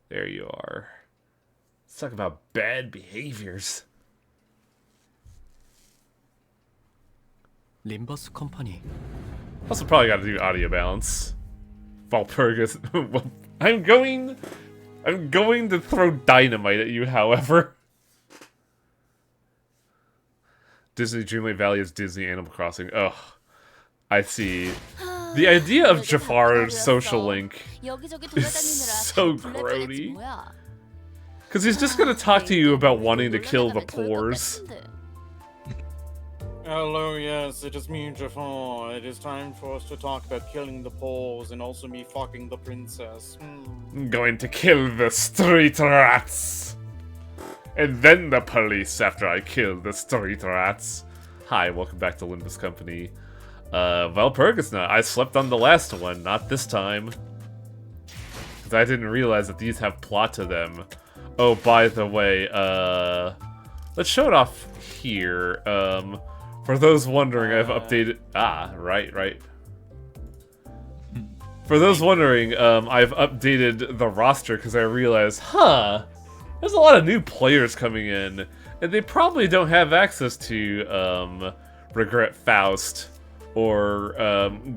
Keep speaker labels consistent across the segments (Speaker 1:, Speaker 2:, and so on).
Speaker 1: There you are. Let's talk about bad behaviors.
Speaker 2: Limbus Company.
Speaker 1: Also, probably got to do audio balance. Walpurgis. I'm going to throw dynamite at you. However, Disney Dreamlight Valley is Disney Animal Crossing. Ugh, I see. The idea of Jafar's social link is so grody. Because he's just gonna talk to you about wanting to kill the pores.
Speaker 3: Hello, yes, it is me, Jafar. It is time for us to talk about killing the Poles and also me fucking the princess.
Speaker 1: I'm going to kill the street rats. And then the police after I kill the street rats. Hi, welcome back to Limbus Company. Walpurgisnaut. I slept on the last one, not this time. Because I didn't realize that these have plot to them. Oh, by the way, let's show it off here. For those wondering, I've updated... Ah, right. For those wondering, I've updated the roster because I realized, there's a lot of new players coming in, and they probably don't have access to, Regret Faust, or,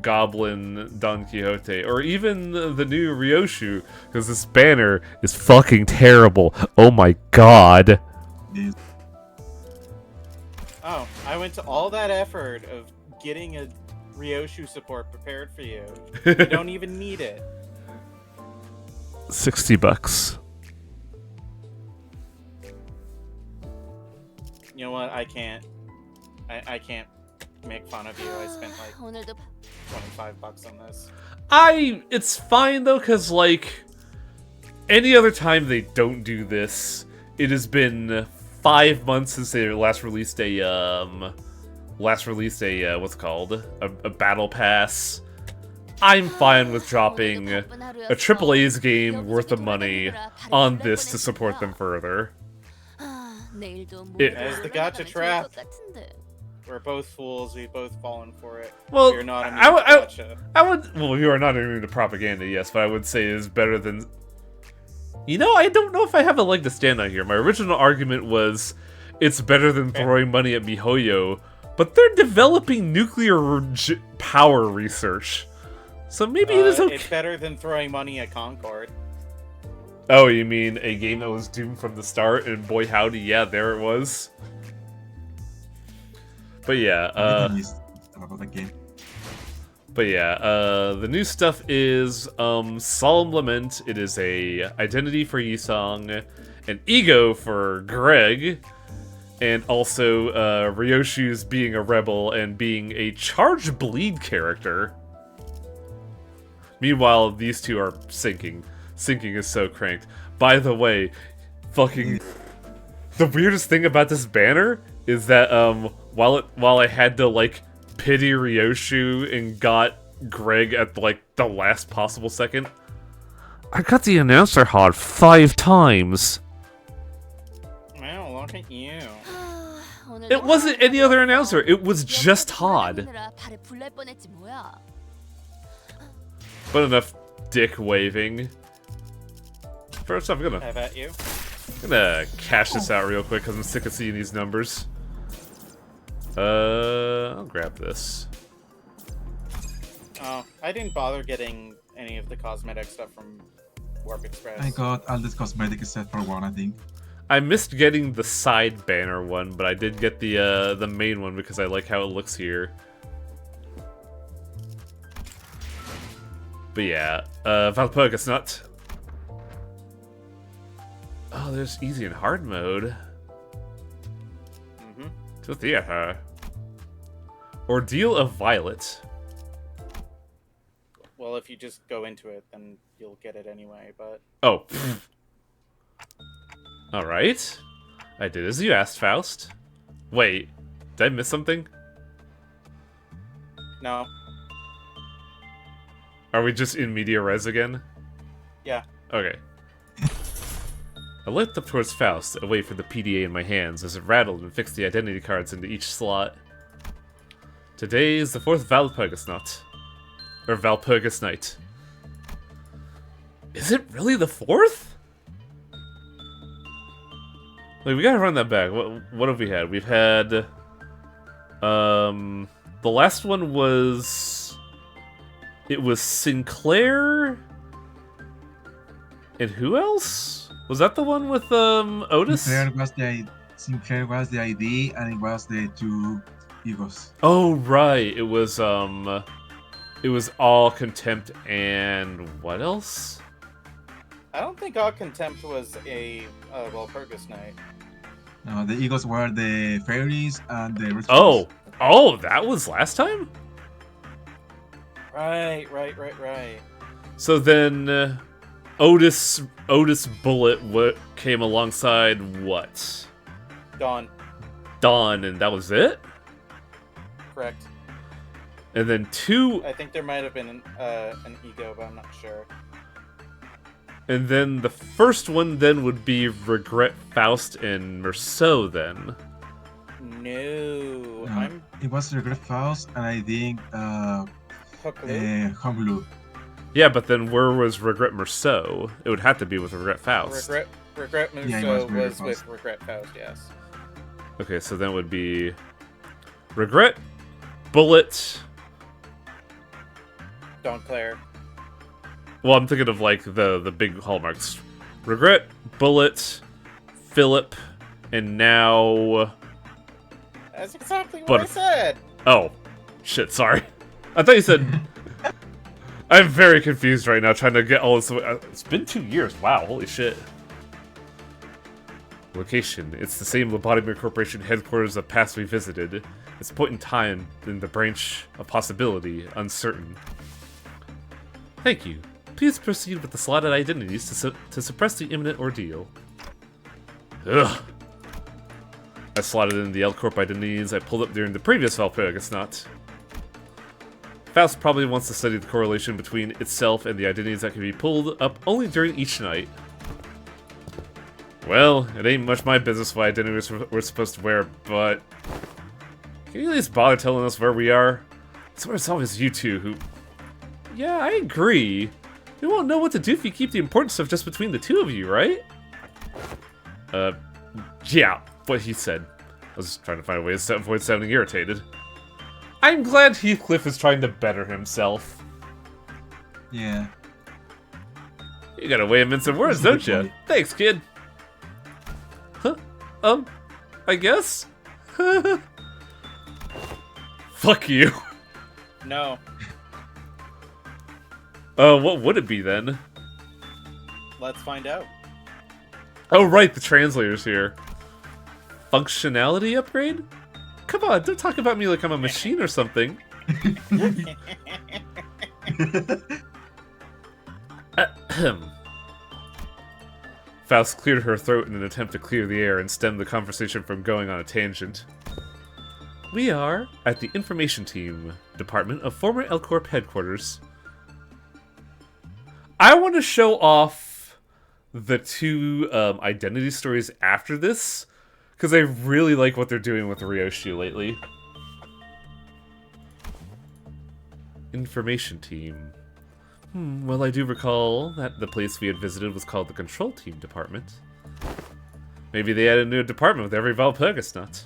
Speaker 1: Goblin Don Quixote, or even the new Ryoshu, because this banner is fucking terrible. Oh my god.
Speaker 3: Oh, I went to all that effort of getting a Ryoshu support prepared for you. You don't even need it.
Speaker 1: $60.
Speaker 3: You know what? I can't. I can't make fun of you. I spent like $25 on this.
Speaker 1: It's fine though, cause like any other time they don't do this, it has been 5 months since they last released a what's it called? A battle pass. I'm fine with dropping a AAA's game worth of money on this to support them further.
Speaker 3: As the gacha trap. We're both fools. We've both fallen for it.
Speaker 1: Well,
Speaker 3: We're not immune to gacha.
Speaker 1: Well, you are not immune to propaganda, yes, but I would say it is better than... You know, I don't know if I have a leg to stand on here. My original argument was it's better than throwing money at MiHoYo, but they're developing nuclear power research. So maybe it is okay.
Speaker 3: It's better than throwing money at Concord.
Speaker 1: Oh, you mean a game that was doomed from the start, and boy howdy, yeah, there it was. But yeah, the new stuff is Solemn Lament. It is a identity for Yisong, an ego for Greg, and also Ryoshu's being a rebel and being a charged bleed character. Meanwhile, these two are sinking. Sinking is so cranked. By the way, fucking the weirdest thing about this banner is that while I had to like pity Ryoshu and got Greg at like the last possible second, I got the announcer hard 5 times.
Speaker 3: Wow, look at you.
Speaker 1: It wasn't any other announcer, it was just Todd. But enough dick waving. First off, I'm gonna cash this out real quick because I'm sick of seeing these numbers. I'll grab this.
Speaker 3: Oh, I didn't bother getting any of the cosmetic stuff from Warp Express.
Speaker 4: I got all this cosmetic set for one, I think.
Speaker 1: I missed getting the side banner one, but I did get the main one because I like how it looks here. But yeah, Walpurgisnaut. Oh, there's easy and hard mode. To theater. Ordeal of Violet.
Speaker 3: Well, if you just go into it, then you'll get it anyway, but...
Speaker 1: Oh. Alright. I did as you asked, Faust. Wait, did I miss something?
Speaker 3: No.
Speaker 1: Are we just in media res again?
Speaker 3: Yeah.
Speaker 1: Okay. I looked up towards Faust, away from the PDA in my hands, as it rattled and fixed the identity cards into each slot. Today is the 4th Walpurgisnaut. Or Walpurgisnight. Is it really the 4th? Like, we gotta run that back. What have we had? We've had... The last one was... It was Sinclair... And who else? Was that the one with, Otis?
Speaker 4: Sinclair was the ID, and it was the two egos.
Speaker 1: Oh, right. It was all contempt and what else?
Speaker 3: I don't think All Contempt was a Walpurgisnaut.
Speaker 4: No, the egos were the fairies and the rituals.
Speaker 1: Oh, that was last time?
Speaker 3: Right.
Speaker 1: So then, Otis Bullet came alongside what?
Speaker 3: Dawn.
Speaker 1: Dawn, and that was it?
Speaker 3: Correct.
Speaker 1: And then two...
Speaker 3: I think there might have been an ego, but I'm not sure.
Speaker 1: And then the first one then would be Regret, Faust, and Merceau then.
Speaker 3: No,
Speaker 4: It was Regret Faust, and I think Honglu.
Speaker 1: Yeah, but then where was Regret Merceau? It would have to be with Regret Faust.
Speaker 3: Regret Merceau was with Regret Faust, yes.
Speaker 1: Okay, so then it would be Regret, Bullet...
Speaker 3: Dawn Claire.
Speaker 1: Well, I'm thinking of, like, the big hallmarks. Regret, Bullet, Philip, and now...
Speaker 3: That's exactly what I said!
Speaker 1: Oh. Shit, sorry. I thought you said... I'm very confused right now, trying to get all this... It's been 2 years. Wow, holy shit. Location. It's the same Lobotomy Corporation headquarters of past we visited. It's a point in time in the branch of possibility, uncertain. Thank you. Please proceed with the slotted identities to suppress the imminent ordeal. Ugh. I slotted in the L-Corp identities I pulled up during the previous Walpurgisnaut. Faust probably wants to study the correlation between itself and the identities that can be pulled up only during each night. Well, it ain't much my business what identities we're supposed to wear, but... Can you at least bother telling us where we are? I swear it's always you two who... Yeah, I agree. We won't know what to do if you keep the important stuff just between the two of you, right? Yeah, what he said. I was trying to find a way to avoid sounding irritated. I'm glad Heathcliff is trying to better himself.
Speaker 4: Yeah.
Speaker 1: You got a way of mincing words, don't you? Thanks, kid. Huh? I guess? Fuck you.
Speaker 3: No.
Speaker 1: What would it be then?
Speaker 3: Let's find out.
Speaker 1: Oh, right, the translator's here. Functionality upgrade? Come on, don't talk about me like I'm a machine or something. Faust cleared her throat in an attempt to clear the air and stem the conversation from going on a tangent. We are at the Information Team Department of former L-Corp headquarters. I want to show off the two identity stories after this, because I really like what they're doing with Ryoshi lately. Information Team. Well, I do recall that the place we had visited was called the Control Team Department. Maybe they added a new department with every Walpurgisnaut.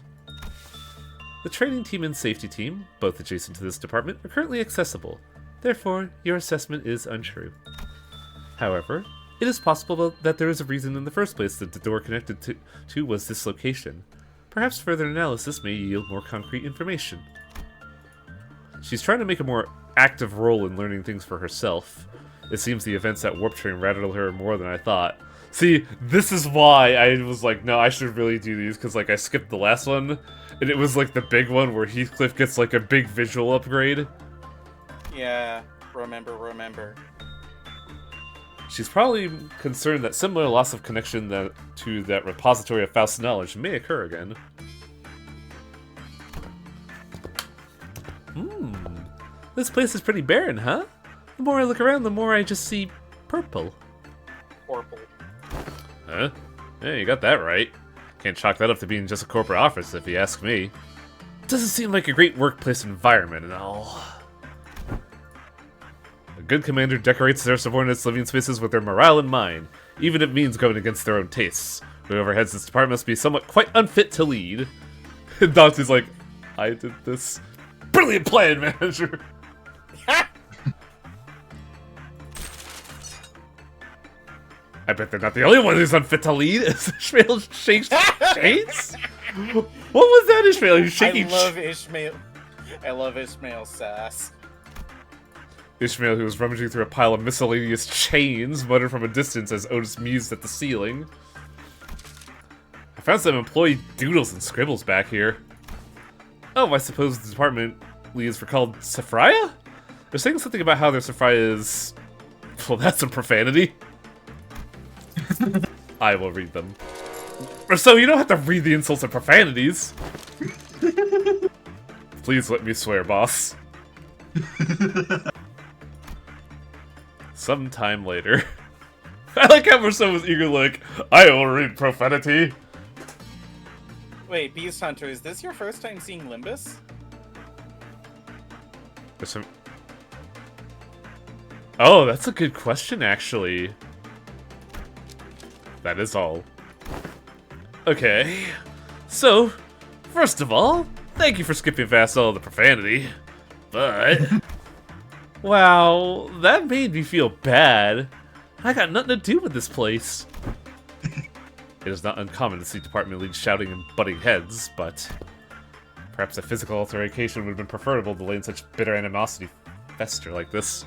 Speaker 1: The Training Team and Safety Team, both adjacent to this department, are currently accessible. Therefore, your assessment is untrue. However, it is possible that there is a reason in the first place that the door connected to was this location. Perhaps further analysis may yield more concrete information. She's trying to make a more active role in learning things for herself. It seems the events at Warp Train rattled her more than I thought. See, this is why I was like, no, I should really do these, because like I skipped the last one, and it was like the big one where Heathcliff gets like a big visual upgrade.
Speaker 3: Yeah, remember.
Speaker 1: She's probably concerned that similar loss of connection to that repository of Faust's knowledge may occur again. This place is pretty barren, huh? The more I look around, the more I just see purple.
Speaker 3: Purple.
Speaker 1: Huh? Yeah, you got that right. Can't chalk that up to being just a corporate office, if you ask me. Doesn't seem like a great workplace environment and all. A good commander decorates their subordinates' living spaces with their morale in mind, even if it means going against their own tastes. Whoever heads this department must be somewhat quite unfit to lead. And Dante's like, I did this. Brilliant plan, manager! I bet they're not the only one who's unfit to lead. Is Ishmael shakes chains? What was that, Ishmael? You're shaking.
Speaker 3: I love Ishmael's sass.
Speaker 1: Ishmael, who was rummaging through a pile of miscellaneous chains, muttered from a distance as Otis mused at the ceiling. I found some employee doodles and scribbles back here. Oh, I suppose the department leads were called Sephria? They're saying something about how their Sephria is... Well, that's some profanity. I will read them. Or so you don't have to read the insults and profanities. Please let me swear, boss. Sometime later. I like how Marcel was eager, like, I will read profanity.
Speaker 3: Wait, Beast Hunter, is this your first time seeing Limbus?
Speaker 1: There's some... Oh, that's a good question, actually. That is all. Okay. So, first of all, thank you for skipping past all the profanity. But... wow, that made me feel bad. I got nothing to do with this place. It is not uncommon to see department leads shouting and butting heads, but perhaps a physical altercation would have been preferable to letting such bitter animosity fester like this.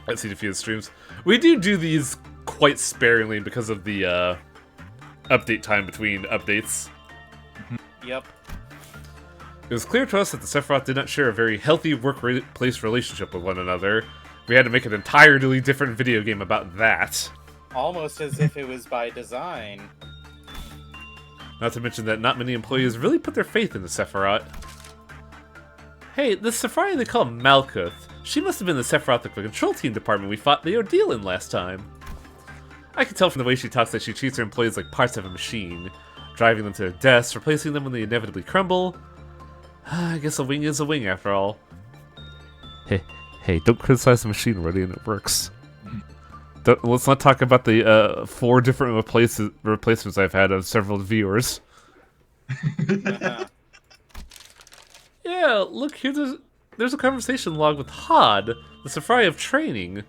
Speaker 1: I've seen a few streams. We do these quite sparingly because of the update time between updates.
Speaker 3: Yep.
Speaker 1: It was clear to us that the Sephiroth did not share a very healthy workplace relationship with one another. We had to make an entirely different video game about that.
Speaker 3: Almost as if it was by design.
Speaker 1: Not to mention that not many employees really put their faith in the Sephiroth. Hey, the Sephria they call Malkuth, she must have been the Sephiroth of the control team department we fought the ordeal in last time. I can tell from the way she talks that she treats her employees like parts of a machine, driving them to their deaths, replacing them when they inevitably crumble. I guess a wing is a wing after all. Hey, don't criticize the machine already and it works. Let's not talk about the 4 different replacements I've had of several viewers. Yeah, look, here there's a conversation log with Hod, the Sephria of training.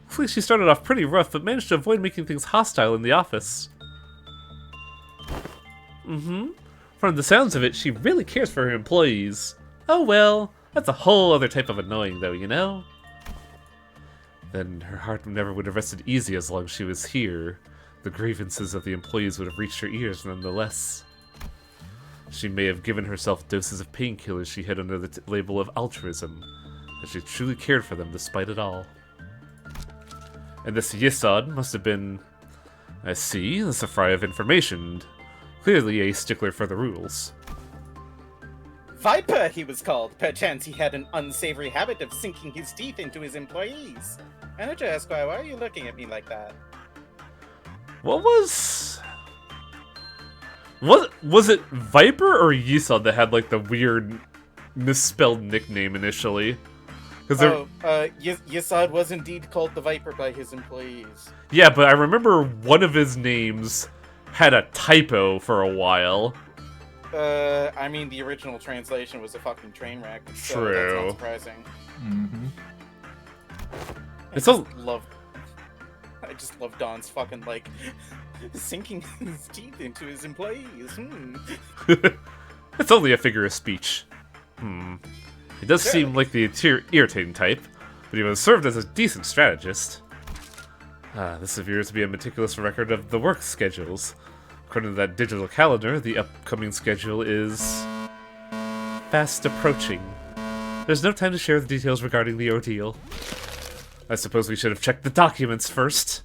Speaker 1: Looks like she started off pretty rough, but managed to avoid making things hostile in the office. From the sounds of it, she really cares for her employees. Oh well, that's a whole other type of annoying though, you know? Then her heart never would have rested easy as long as she was here. The grievances of the employees would have reached her ears nonetheless. She may have given herself doses of painkillers she hid under the label of altruism, but she truly cared for them despite it all. And this Yisod must have been, I see, the Sephria of information. Clearly a stickler for the rules.
Speaker 3: Viper, he was called. Perchance he had an unsavory habit of sinking his teeth into his employees. Manager Esquire, why are you looking at me like that?
Speaker 1: What was it Viper or Yisod that had like the weird misspelled nickname initially?
Speaker 3: Yisod was indeed called the Viper by his employees.
Speaker 1: Yeah, but I remember one of his names had a typo for a while.
Speaker 3: I mean, the original translation was a fucking train wreck. So
Speaker 1: True.
Speaker 3: That's not surprising. I just love Don's fucking, like, sinking his teeth into his employees.
Speaker 1: It's only a figure of speech. He does seem like the irritating type, but he was served as a decent strategist. This appears to be a meticulous record of the work schedules. According to that digital calendar, the upcoming schedule is fast approaching. There's no time to share the details regarding the ordeal. I suppose we should have checked the documents first.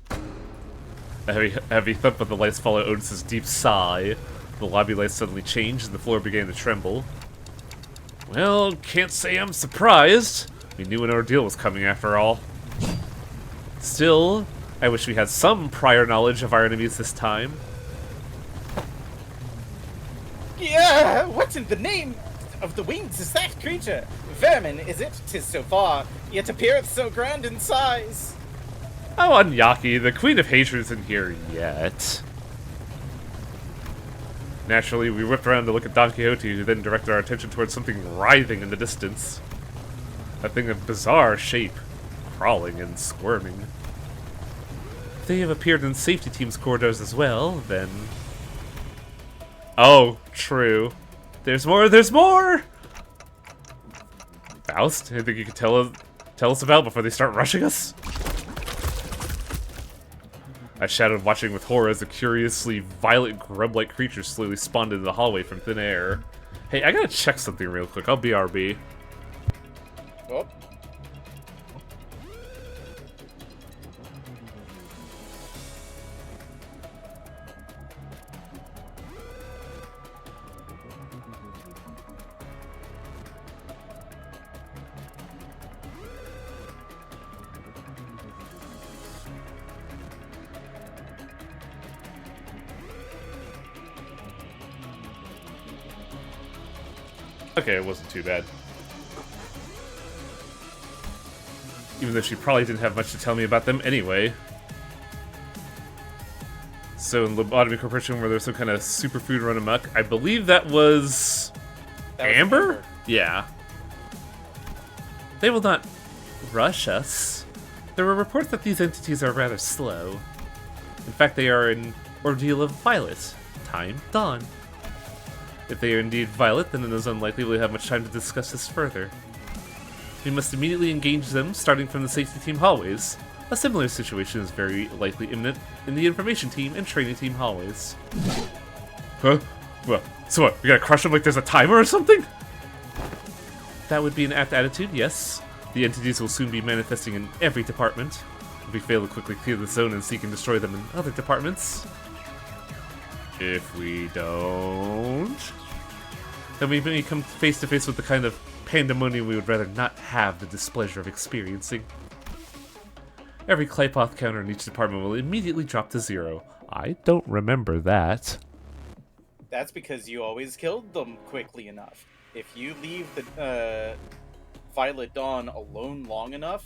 Speaker 1: A heavy thump of the lights followed Otis's deep sigh. The lobby lights suddenly changed and the floor began to tremble. Well, can't say I'm surprised. We knew an ordeal was coming after all. Still, I wish we had some prior knowledge of our enemies this time.
Speaker 3: Yeah, what in the name of the wings is that creature? Vermin, is it? 'Tis so far, yet appeareth so grand in size.
Speaker 1: Oh, Anyaki, the Queen of Hatred isn't here yet. Naturally, we whipped around to look at Don Quixote, who then directed our attention towards something writhing in the distance. A thing of bizarre shape, crawling and squirming. If they have appeared in safety team's corridors as well, then... Oh, true. There's more, there's more! Faust, anything you can tell us about before they start rushing us? I shouted, watching with horror as a curiously violet grub-like creature slowly spawned into the hallway from thin air. Hey, I gotta check something real quick. I'll BRB.
Speaker 3: Oh.
Speaker 1: Okay, it wasn't too bad. Even though she probably didn't have much to tell me about them anyway. So in Lobotomy Corporation, where there's some kind of superfood run amok, I believe that was... Amber? Yeah. They will not rush us. There were reports that these entities are rather slow. In fact, they are an ordeal of violet. Time dawn. If they are indeed violet, then it is unlikely we'll have much time to discuss this further. We must immediately engage them, starting from the safety team hallways. A similar situation is very likely imminent in the information team and training team hallways. Huh? What? So what, we gotta crush them like there's a timer or something? That would be an apt attitude, yes. The entities will soon be manifesting in every department. If we fail to quickly clear the zone and seek and destroy them in other departments. If we don't, then we may come face to face with the kind of pandemonium we would rather not have the displeasure of experiencing. Every Claypoth counter in each department will immediately drop to 0. I don't remember that.
Speaker 3: That's because you always killed them quickly enough. If you leave the Violet Dawn alone long enough,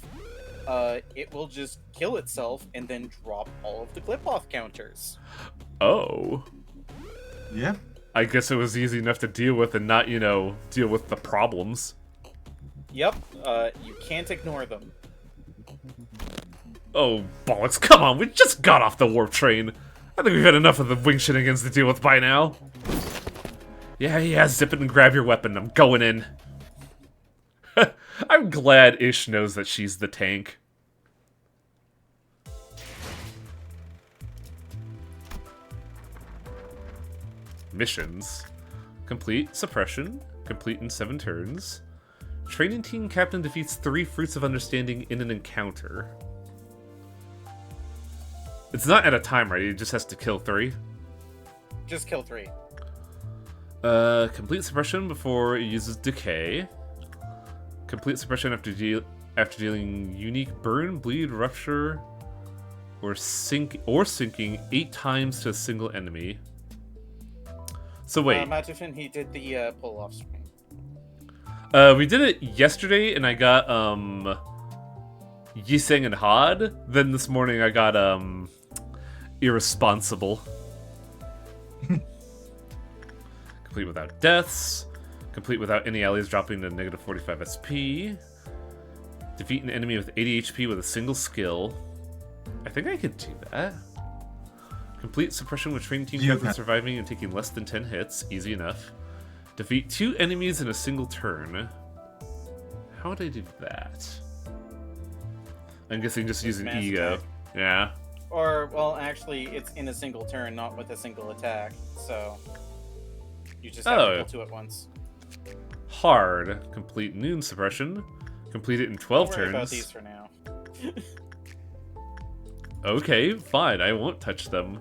Speaker 3: it will just kill itself and then drop all of the Claypoth counters.
Speaker 1: Oh.
Speaker 4: Yeah.
Speaker 1: I guess it was easy enough to deal with and not, you know, deal with the problems.
Speaker 3: Yep, you can't ignore them.
Speaker 1: Oh, bollocks, come on, we just got off the warp train. I think we've had enough of the wing shenanigans to deal with by now. Yeah, zip it and grab your weapon, I'm going in. I'm glad Ish knows that she's the tank. Missions. Complete suppression. Complete in 7 turns. Training team captain defeats 3 fruits of understanding in an encounter. It's not at a time, right? He just has to kill 3.
Speaker 3: Just kill 3.
Speaker 1: Complete suppression before it uses decay. Complete suppression after dealing unique burn, bleed, rupture, or sinking 8 times to a single enemy. So wait.
Speaker 3: Magician, he did the pull-off string.
Speaker 1: We did it yesterday, and I got Yiseng and Had. Then this morning I got Irresponsible. Complete without deaths. Complete without any allies dropping to negative 45 SP. Defeat an enemy with 80 HP with a single skill. I think I could do that. Complete suppression with training team captain surviving and taking less than 10 hits. Easy enough. Defeat 2 enemies in a single turn. How would I do that? I'm guessing just using ego.
Speaker 3: Attack.
Speaker 1: Yeah.
Speaker 3: Or, well, actually, it's in a single turn, not with a single attack. So, you just have to kill 2 at once.
Speaker 1: Hard. Complete noon suppression. Complete it in 12
Speaker 3: Don't worry
Speaker 1: turns.
Speaker 3: about these for now.
Speaker 1: Okay, fine. I won't touch them.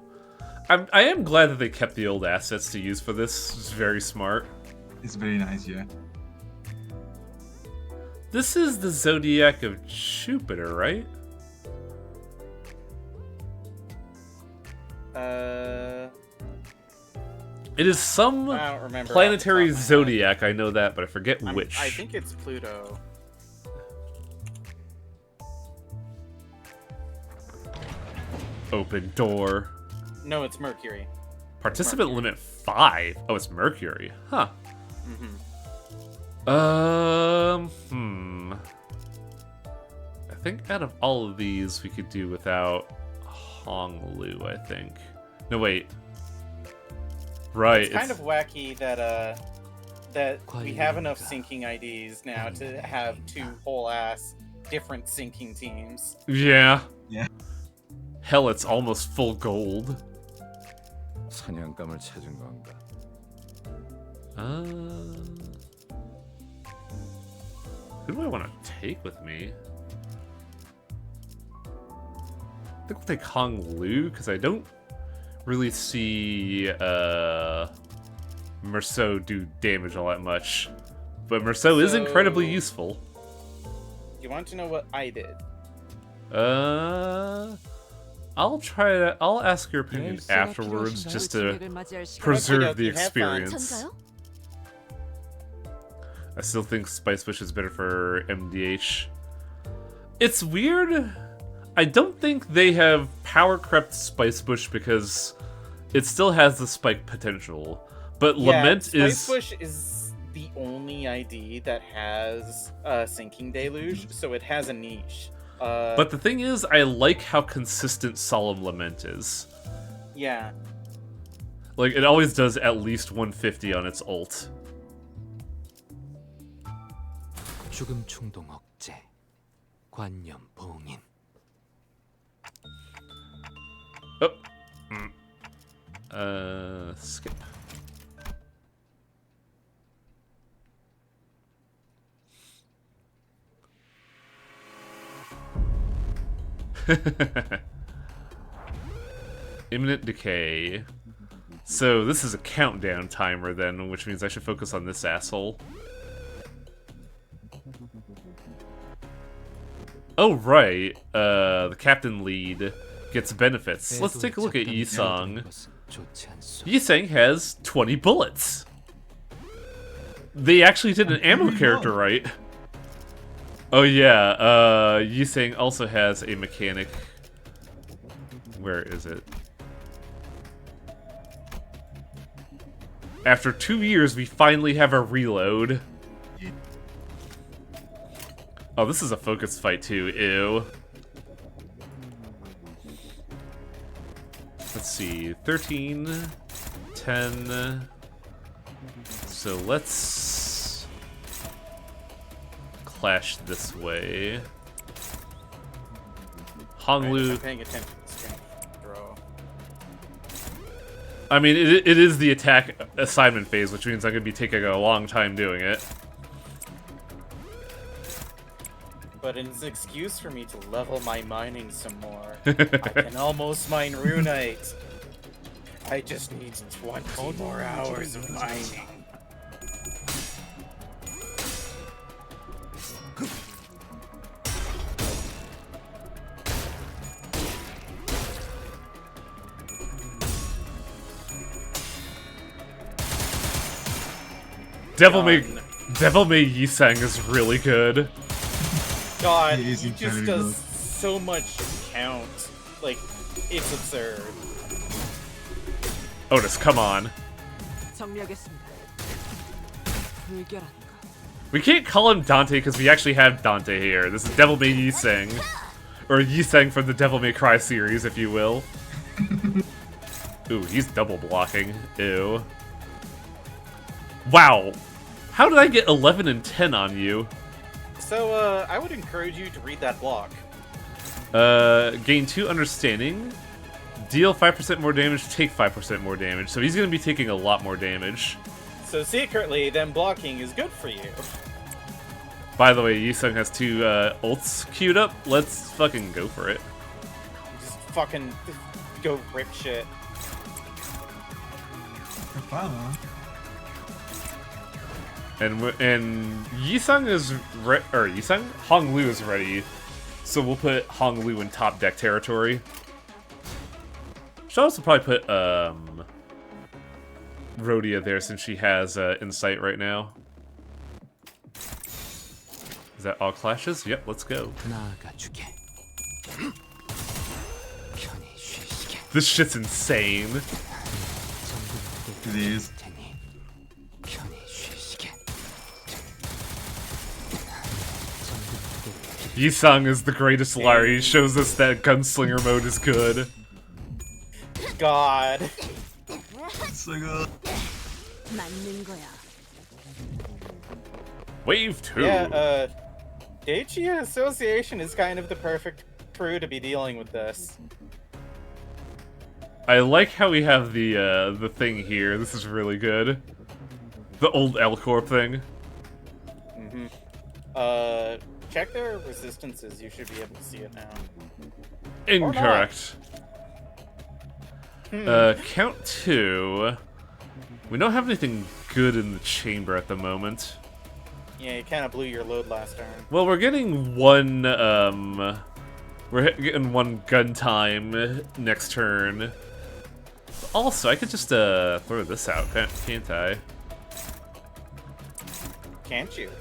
Speaker 1: I am glad that they kept the old assets to use for this. It's very smart.
Speaker 4: It's very nice, yeah.
Speaker 1: This is the Zodiac of Jupiter, right? It is some
Speaker 3: I don't remember
Speaker 1: planetary
Speaker 3: off the top of my
Speaker 1: zodiac, I know that, but I forget which.
Speaker 3: I think it's Pluto.
Speaker 1: Open door.
Speaker 3: No, it's Mercury.
Speaker 1: Participant limit 5. Oh, it's Mercury. Huh. I think out of all of these, we could do without Honglu, I think. No, wait. Right.
Speaker 3: It's kind of wacky that that we have enough syncing IDs now to have 2 whole ass different syncing teams.
Speaker 1: Yeah.
Speaker 4: Yeah.
Speaker 1: Hell, it's almost full gold.
Speaker 2: 사냥감을 찾은 건가?
Speaker 1: Who do I want to take with me? I think we'll take Hong Lu, because I don't really see Merceau do damage all that much. But Merceau is incredibly useful.
Speaker 3: You want to know what I did?
Speaker 1: I'll ask your opinion afterwards, just to preserve the experience. I still think Spice Bush is better for MDH. It's weird. I don't think they have power crept Spice Bush because it still has the spike potential. But Lament
Speaker 3: Spice Bush is the only ID that has Sinking Deluge, so it has a niche.
Speaker 1: But the thing is, I like how consistent Solemn Lament is.
Speaker 3: Yeah.
Speaker 1: Like, it always does at least 150 on its ult.
Speaker 2: 죽음 충동 억제, 관념 봉인.
Speaker 1: Skip. Imminent Decay. So this is a countdown timer then, which means I should focus on this asshole. Oh right, the captain lead gets benefits. Let's take a look at Yisang. Yisang has 20 bullets. They actually did an ammo character right. Oh yeah, Yisang also has a mechanic. Where is it? After 2 years, we finally have a reload. Oh, this is a focus fight too, ew. Let's see, 13, 10. So let's clash this way. Honglu.
Speaker 3: I'm paying attention to the screen, bro.
Speaker 1: I mean, it is the attack assignment phase, which means I'm going to be taking a long time doing it.
Speaker 3: But it's an excuse for me to level my mining some more. I can almost mine Runite. I just need 20 more hours of mining.
Speaker 1: Devil May Yisang is really good.
Speaker 3: God,
Speaker 4: He is
Speaker 3: he just
Speaker 4: incredibly
Speaker 3: does
Speaker 4: good.
Speaker 3: so much count. Like, it's absurd.
Speaker 1: Otis, come on. We can't call him Dante because we actually have Dante here. This is Devil May Yisang. Or Yisang from the Devil May Cry series, if you will. Ooh, he's double blocking. Ew. Wow. How did I get 11 and 10 on you?
Speaker 3: So, I would encourage you to read that block.
Speaker 1: Gain 2 understanding. Deal 5% more damage, take 5% more damage. So he's going to be taking a lot more damage.
Speaker 3: So secretly, then blocking is good for you.
Speaker 1: By the way, Yisung has 2 ults queued up. Let's fucking go for it.
Speaker 3: Just fucking go rip shit.
Speaker 1: And Yisung is Hong Lu is ready. So we'll put Hong Lu in top deck territory. Should also probably put Rhodia there since she has insight right now. Is that all clashes? Yep, let's go. This shit's insane.
Speaker 4: It is.
Speaker 2: 테니 편히 쉬시게.
Speaker 1: Yisung is the greatest liar. He shows us that gunslinger mode is good.
Speaker 3: God.
Speaker 4: So good.
Speaker 5: 맞는 거야.
Speaker 1: Wave 2.
Speaker 3: Yeah, Daichi Association is kind of the perfect crew to be dealing with this.
Speaker 1: I like how we have the thing here. This is really good. The old L-Corp thing.
Speaker 3: Check their resistances. You should be able to see it now.
Speaker 1: Incorrect. Count 2. We don't have anything good in the chamber at the moment.
Speaker 3: Yeah, you kind of blew your load last turn.
Speaker 1: Well, we're getting one, we're getting one gun time next turn. Also, I could just, throw this out, can't I?
Speaker 3: Can't you?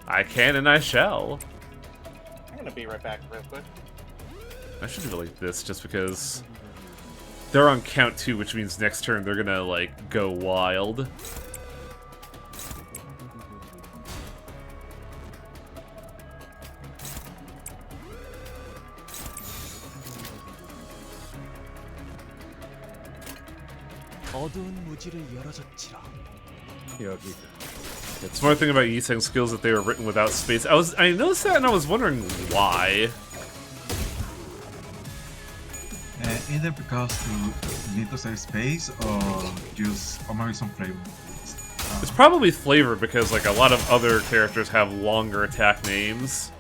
Speaker 1: I can and I shall.
Speaker 3: I'm gonna be right back real quick.
Speaker 1: I should do it like this, just because they're on count 2, which means next turn they're gonna, like, go wild.
Speaker 2: 어두운 무지를 열어줬지라. 여기가.
Speaker 1: The smart thing about Yiseng's skills is that they were written without space. I noticed that and I was wondering why.
Speaker 4: Either because you need to save space or maybe some flavor.
Speaker 1: It's probably flavor because like a lot of other characters have longer attack names.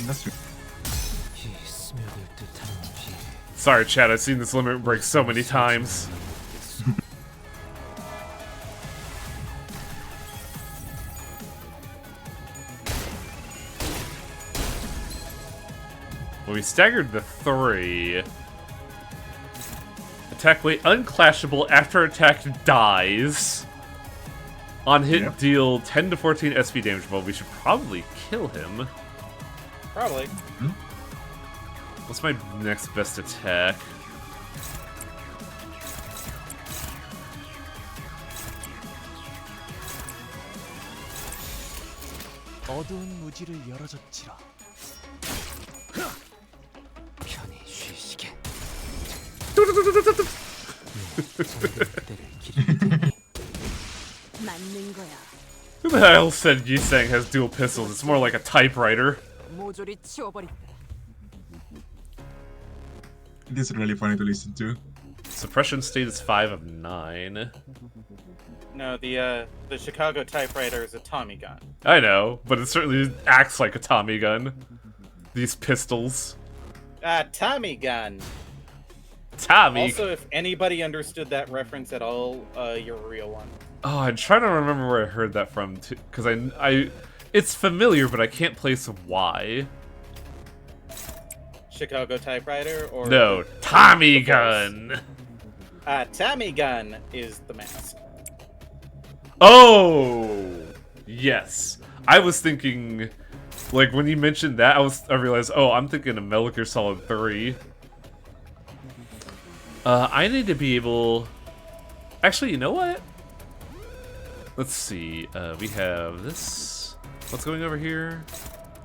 Speaker 4: That's true.
Speaker 1: Sorry, Chad, I've seen this limit break so many times. Well, we staggered the 3. Attack weight unclashable after attack dies. On hit,
Speaker 4: Yep.
Speaker 1: deal 10 to 14 SP damage. Well, we should probably kill him.
Speaker 3: Probably.
Speaker 1: What's my next best attack?
Speaker 2: 어두운 무지를 열어줬지라. 편히 쉬시게.
Speaker 5: 맞는 거야.
Speaker 1: Who the hell said Yiseng has dual pistols? It's more like a typewriter.
Speaker 5: 모조리 치워버린다.
Speaker 4: It is really funny to listen to.
Speaker 1: Suppression state is 5 of 9.
Speaker 3: No, the Chicago typewriter is a Tommy gun.
Speaker 1: I know, but it certainly acts like a Tommy gun. These pistols.
Speaker 3: Tommy gun.
Speaker 1: Tommy.
Speaker 3: Also, if anybody understood that reference at all, you're a real one.
Speaker 1: Oh, I'm trying to remember where I heard that from, too, because it's familiar, but I can't place why.
Speaker 3: Chicago typewriter or
Speaker 1: No,
Speaker 3: the
Speaker 1: Tommy
Speaker 3: voice?
Speaker 1: gun.
Speaker 3: Tommy gun is the mask.
Speaker 1: Oh, yes. I was thinking, like when you mentioned that, I realized, oh, I'm thinking of Metal Gear Solid 3. I need to be able. Actually, you know what? Let's see. We have this. What's going over here?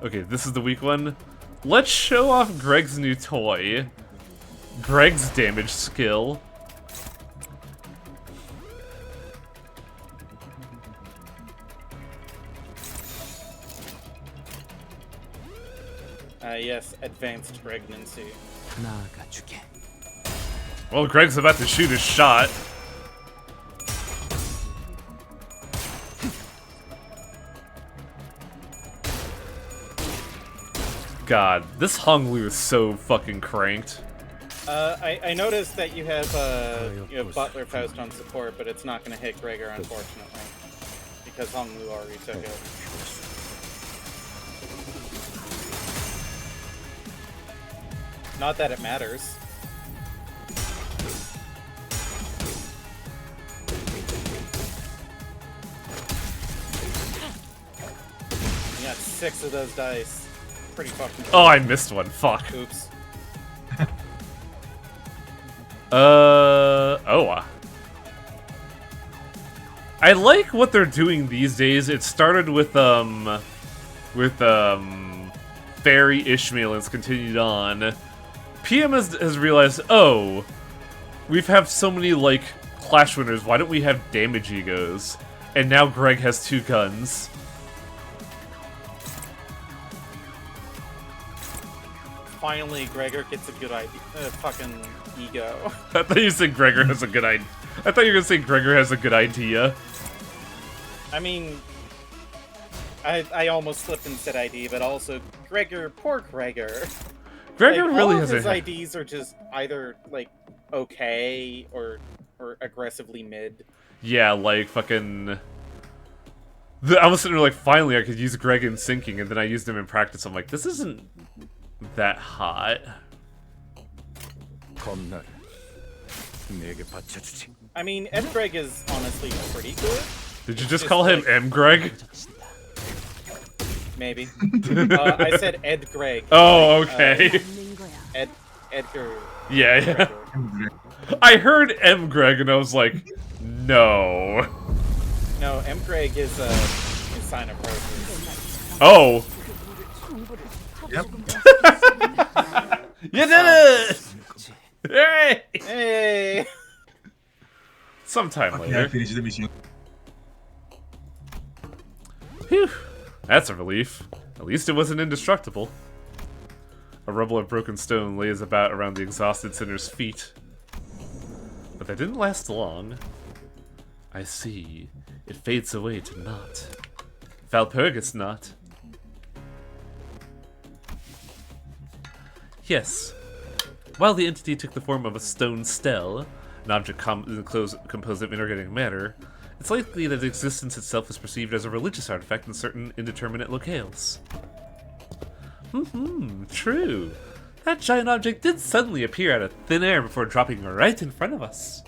Speaker 1: Okay, this is the weak one. Let's show off Greg's new toy. Greg's damage skill.
Speaker 3: Yes, advanced pregnancy.
Speaker 2: 나아가주게.
Speaker 1: Well, Greg's about to shoot his shot. God, this Hong Lu is so fucking cranked.
Speaker 3: I noticed that you have Butler Faust on support, but it's not going to hit Gregor, unfortunately, because Hong Lu already took it. Not that it matters. You got 6 of those dice. Pretty fucking good.
Speaker 1: Oh, I missed one. Fuck.
Speaker 3: Oops.
Speaker 1: Oh. I like what they're doing these days. It started with Fairy Ishmael and it's continued on. PM has realized, oh, we've had so many, like, Clash winners, why don't we have damage egos? And now Greg has 2 guns.
Speaker 3: Finally, Gregor gets a good idea. Fucking ego.
Speaker 1: I thought you said Gregor has a good idea. I thought you were gonna say Gregor has a good idea.
Speaker 3: I mean, I almost slipped and said ID, but also Gregor, poor Gregor.
Speaker 1: Gregor
Speaker 3: Like,
Speaker 1: really
Speaker 3: all
Speaker 1: has
Speaker 3: of his
Speaker 1: a...
Speaker 3: IDs are just either like okay or aggressively mid.
Speaker 1: Yeah, like fucking... I was sitting there like, finally I could use Greg in syncing, and then I used him in practice. I'm like, this isn't that hot.
Speaker 2: 겁나를 내게 바쳐주지.
Speaker 3: I mean, Ed Greg is honestly pretty good.
Speaker 1: Did you just call him
Speaker 3: like-
Speaker 1: M. Greg?
Speaker 3: Maybe. I said Ed Greg.
Speaker 1: Oh, okay.
Speaker 5: 맞는 거야.
Speaker 3: Edgar.
Speaker 1: Yeah. I heard M. Greg and I was like, no.
Speaker 3: No, M. Greg is a sign of roses.
Speaker 1: Oh.
Speaker 4: Yep.
Speaker 1: You did it! Hey!
Speaker 3: Hey!
Speaker 1: Sometime
Speaker 4: Okay, I
Speaker 1: later.
Speaker 4: finished the mission.
Speaker 1: Phew. That's a relief. At least it wasn't indestructible. A rubble of broken stone lays about around the exhausted sinner's feet. But that didn't last long. I see. It fades away to naught. Walpurgisnaut. Yes. While the entity took the form of a stone stele, an object composed of inorganic matter, it's likely that existence itself is perceived as a religious artifact in certain indeterminate locales. True. That giant object did suddenly appear out of thin air before dropping right in front of us.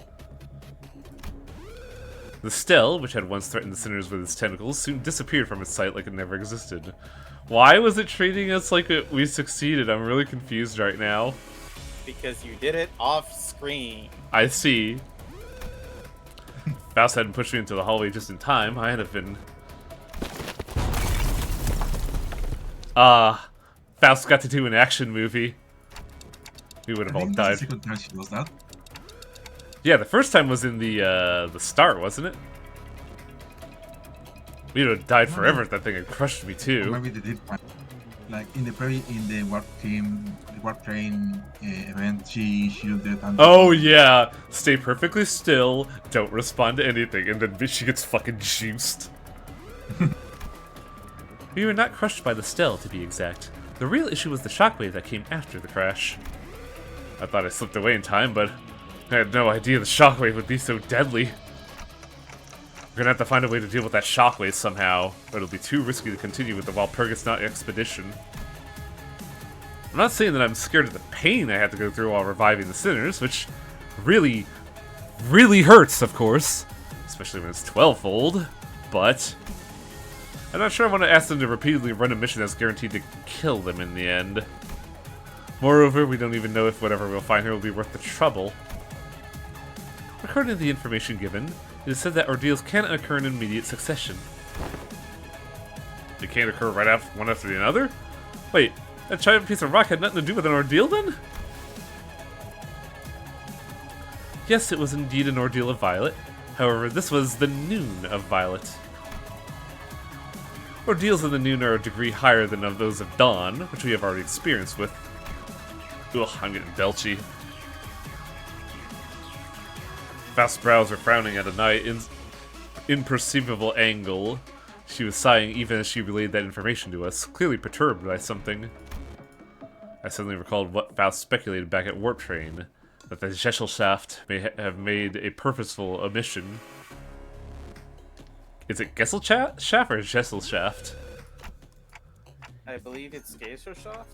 Speaker 1: The stele, which had once threatened the sinners with its tentacles, soon disappeared from its sight like it never existed. Why was it treating us like we succeeded? I'm really confused right now.
Speaker 3: Because you did it off screen.
Speaker 1: I see. Faust hadn't pushed me into the hallway just in time. I had have been... Faust got to do an action movie. We would have
Speaker 4: I
Speaker 1: all
Speaker 4: think that's
Speaker 1: died.
Speaker 4: the second time she does that.
Speaker 1: Yeah, the first time was in the start, wasn't it? We would have died forever if that thing had crushed me
Speaker 4: Or
Speaker 1: too.
Speaker 4: maybe they did one. Like in the warp team, the warp train event, she shielded and
Speaker 1: Oh yeah! Stay perfectly still, don't respond to anything, and then she gets fucking juiced. We were not crushed by the stele, to be exact. The real issue was the shockwave that came after the crash. I thought I slipped away in time, but I had no idea the shockwave would be so deadly. We're gonna have to find a way to deal with that shockwave somehow, or it'll be too risky to continue with the Walpurgisnaut expedition. I'm not saying that I'm scared of the pain I had to go through while reviving the sinners, which really, really hurts, of course. Especially when it's 12-fold, but... I'm not sure I want to ask them to repeatedly run a mission that's guaranteed to kill them in the end. Moreover, we don't even know if whatever we'll find here will be worth the trouble. According to the information given, it is said that ordeals can't occur in immediate succession. They can't occur right after one after the other? Wait, that giant piece of rock had nothing to do with an ordeal then? Yes, it was indeed an ordeal of Violet. However, this was the noon of Violet. Ordeals in the noon are a degree higher than of those of Dawn, which we have already experienced with. Ugh, I'm getting belchy. Faust's brows were frowning at a nigh imperceivable angle. She was sighing even as she relayed that information to us, clearly perturbed by something. I suddenly recalled what Faust speculated back at Warp Train, that the Gesellschaft may have made a purposeful omission. Is it Gesellschaft or Gesellschaft?
Speaker 3: I believe it's Gesellschaft.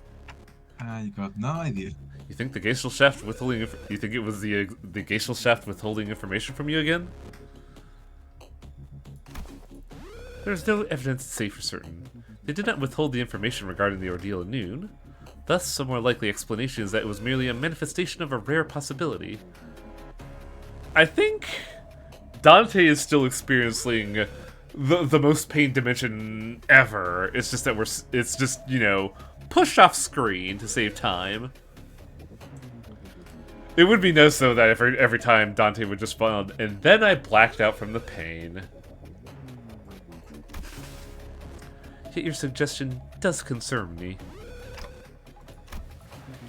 Speaker 4: I got no idea.
Speaker 1: You think the Gesellschaft withholding? You think it was the Gesellschaft withholding information from you again? There is no evidence to say for certain. They did not withhold the information regarding the ordeal at noon. Thus, a more likely explanation is that it was merely a manifestation of a rare possibility. I think Dante is still experiencing the most pain dimension ever. It's just that it's just, you know, pushed off screen to save time. It would be nice though that every time Dante would just spawn and then I blacked out from the pain. Yet your suggestion does concern me.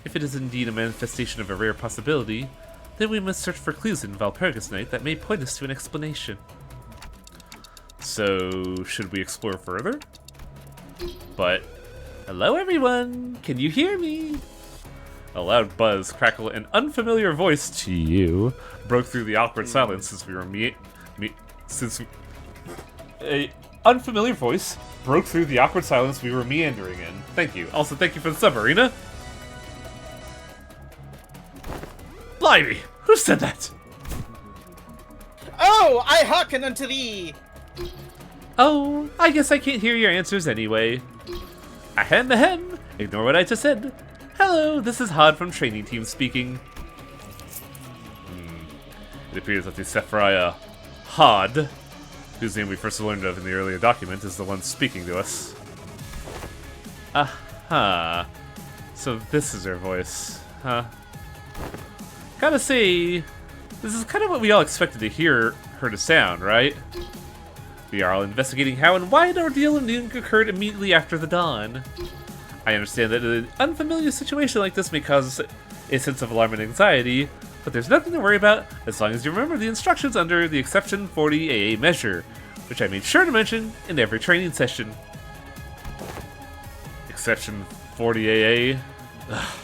Speaker 1: If it is indeed a manifestation of a rare possibility, then we must search for clues in Walpurgisnaut that may point us to an explanation. So, should we explore further? But, hello everyone! Can you hear me? A loud buzz, crackle, and unfamiliar voice to you broke through the awkward silence since we were a unfamiliar voice broke through the awkward silence we were meandering in. Thank you. Also, thank you for the sub, Arena. Blimey! Who said that?
Speaker 3: Oh, I hearken unto thee!
Speaker 1: Oh, I guess I can't hear your answers anyway. Ahem. Ignore what I just said. Hello, this is Hod from Training Team speaking. It appears that the Sephria Hod, whose name we first learned of in the earlier document, is the one speaking to us. Aha. So this is her voice, huh? Gotta say, this is kind of what we all expected to hear her to sound, right? We are all investigating how and why an ordeal of Noon occurred immediately after the dawn. I understand that an unfamiliar situation like this may cause a sense of alarm and anxiety, but there's nothing to worry about as long as you remember the instructions under the Exception 40 AA measure, which I made sure to mention in every training session. Exception 40 AA? Ugh,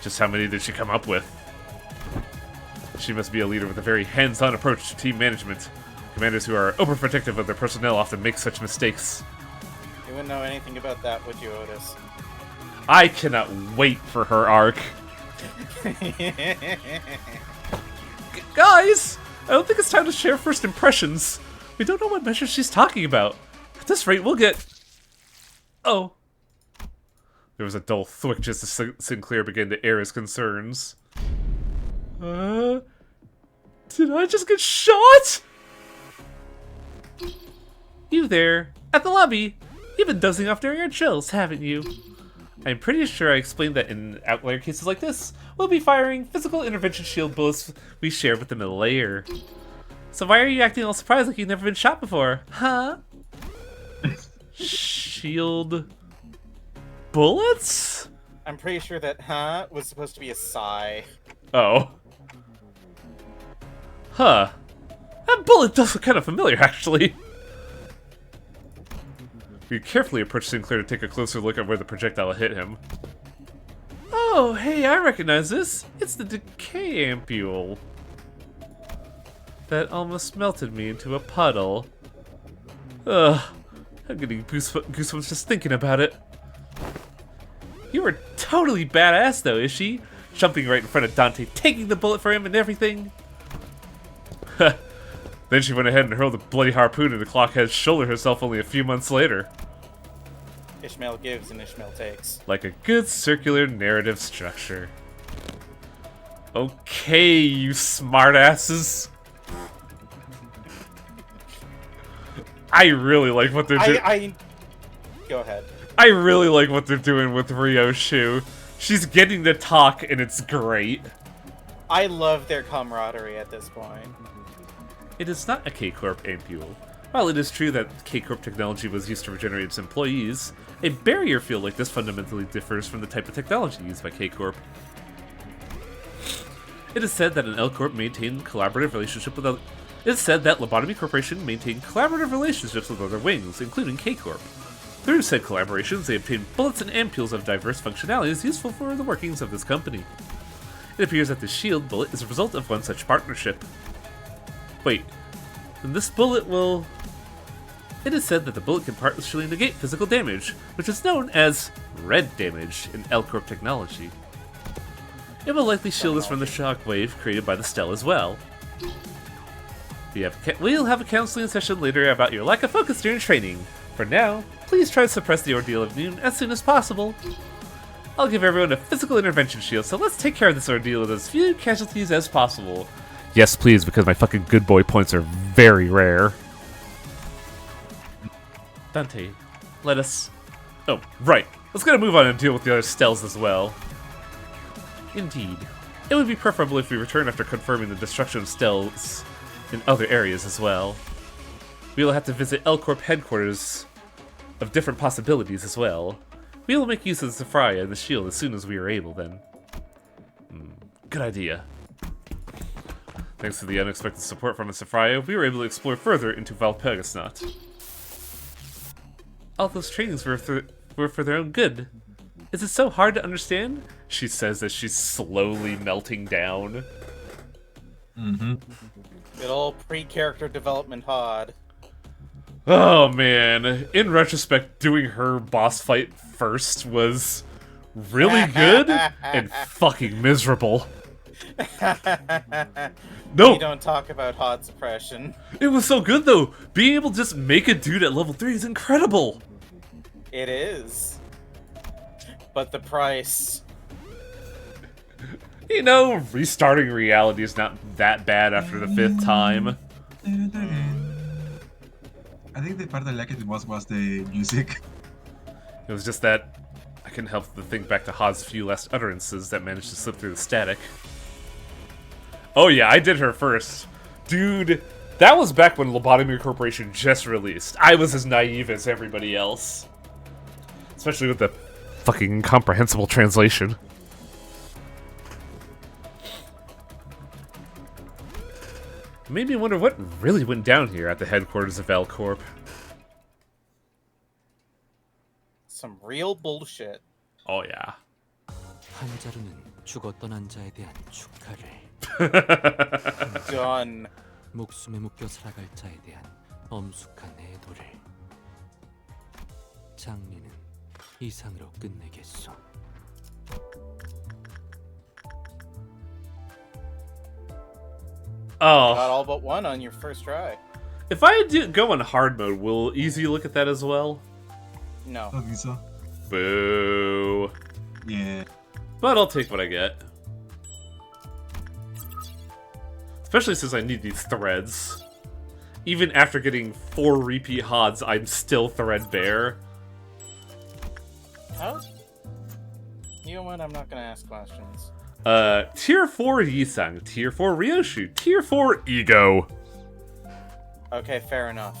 Speaker 1: just how many did she come up with? She must be a leader with a very hands-on approach to team management. Commanders who are overprotective of their personnel often make such mistakes.
Speaker 3: You wouldn't know anything about that, would you, Otis?
Speaker 1: I cannot wait for her arc. Guys! I don't think it's time to share first impressions. We don't know what measure she's talking about. At this rate, we'll get... Oh. There was a dull thwick just as Sinclair began to air his concerns. Did I just get shot? You there, at the lobby. You've been dozing off during our chills, haven't you? I'm pretty sure I explained that in outlier cases like this, we'll be firing physical intervention shield bullets we share with the middle layer. So why are you acting all surprised like you've never been shot before, huh? Shield bullets?
Speaker 3: I'm pretty sure that "huh" was supposed to be a sigh.
Speaker 1: Oh. Huh. That bullet does look kind of familiar, actually. We carefully approached Sinclair to take a closer look at where the projectile hit him. Oh, hey, I recognize this. It's the decay ampule. That almost melted me into a puddle. Ugh, I'm getting goosebumps just thinking about it. You were totally badass though, is she? Jumping right in front of Dante, taking the bullet for him and everything. Then she went ahead and hurled a bloody harpoon into Clockhead's shoulder herself only a few months later.
Speaker 3: Ishmael gives and Ishmael takes.
Speaker 1: Like a good circular narrative structure. Okay, you smartasses. I really like what they're doing.
Speaker 3: Go ahead.
Speaker 1: I really like what they're doing with Ryo Shu. She's getting to talk and it's great.
Speaker 3: I love their camaraderie at this point.
Speaker 1: It is not a K-Corp ampule. While it is true that K-Corp technology was used to regenerate its employees, a barrier field like this fundamentally differs from the type of technology used by K-Corp. It is said that an L-Corp maintained collaborative relationship with other... It is said that Lobotomy Corporation maintained collaborative relationships with other wings, including K-Corp. Through said collaborations, they obtained bullets and ampules of diverse functionalities useful for the workings of this company. It appears that the shield bullet is a result of one such partnership. Wait, then this bullet will... It is said that the bullet can partially negate physical damage, which is known as red damage in L-Corp technology. It will likely shield us from the shockwave created by the Stell as well. We'll have a counseling session later about your lack of focus during training. For now, please try to suppress the ordeal of Noon as soon as possible. I'll give everyone a physical intervention shield, so let's take care of this ordeal with as few casualties as possible. Yes, please, because my fucking good boy points are very rare. Dante, let us... Oh, right. Let's gotta move on and deal with the other Stells as well. Indeed. It would be preferable if we return after confirming the destruction of Stells in other areas as well. We will have to visit L-Corp headquarters of different possibilities as well. We will make use of the Sophia and the shield as soon as we are able then. Good idea. Thanks to the unexpected support from the Sophia, we were able to explore further into Walpurgisnaut. All those trainings were for their own good. Is it so hard to understand? She says as she's slowly melting down.
Speaker 3: Good old pre-character development Hod.
Speaker 1: Oh man, in retrospect, doing her boss fight first was really good and fucking miserable. No,
Speaker 3: You don't talk about Hod suppression.
Speaker 1: it was so good though. Being able to just make a dude at level 3 is incredible.
Speaker 3: It is. But the price.
Speaker 1: You know, restarting reality is not that bad after the 5th time.
Speaker 4: I think the part I liked it was the music.
Speaker 1: It was just that I couldn't help but think back to Hod's few last utterances that managed to slip through the static. Oh yeah, I did her first. Dude, that was back when Lobotomy Corporation just released. I was as naive as everybody else. Especially with the fucking incomprehensible translation. Made me wonder what really went down here at the headquarters of L-Corp.
Speaker 3: Some real bullshit.
Speaker 1: Oh yeah.
Speaker 6: 한자루는 죽었던 한자에 대한 축하를,
Speaker 3: Done.
Speaker 6: 목숨에 묶여 살아갈 자에 대한 엄숙한 애도를. 장례는 이상으로 끝내겠소.
Speaker 1: Oh.
Speaker 3: Got all but one on your first try.
Speaker 1: If I go on hard mode, will Easy look at that as well?
Speaker 3: No.
Speaker 4: I don't think so.
Speaker 1: Boo.
Speaker 4: Yeah.
Speaker 1: But I'll take what I get. Especially since I need these threads. Even after getting 4 repeat Hods, I'm still threadbare.
Speaker 3: How? You know what? I'm not gonna ask questions.
Speaker 1: Tier 4 Yisang, Tier 4 Ryoshu, Tier 4 Ego.
Speaker 3: Okay, fair enough.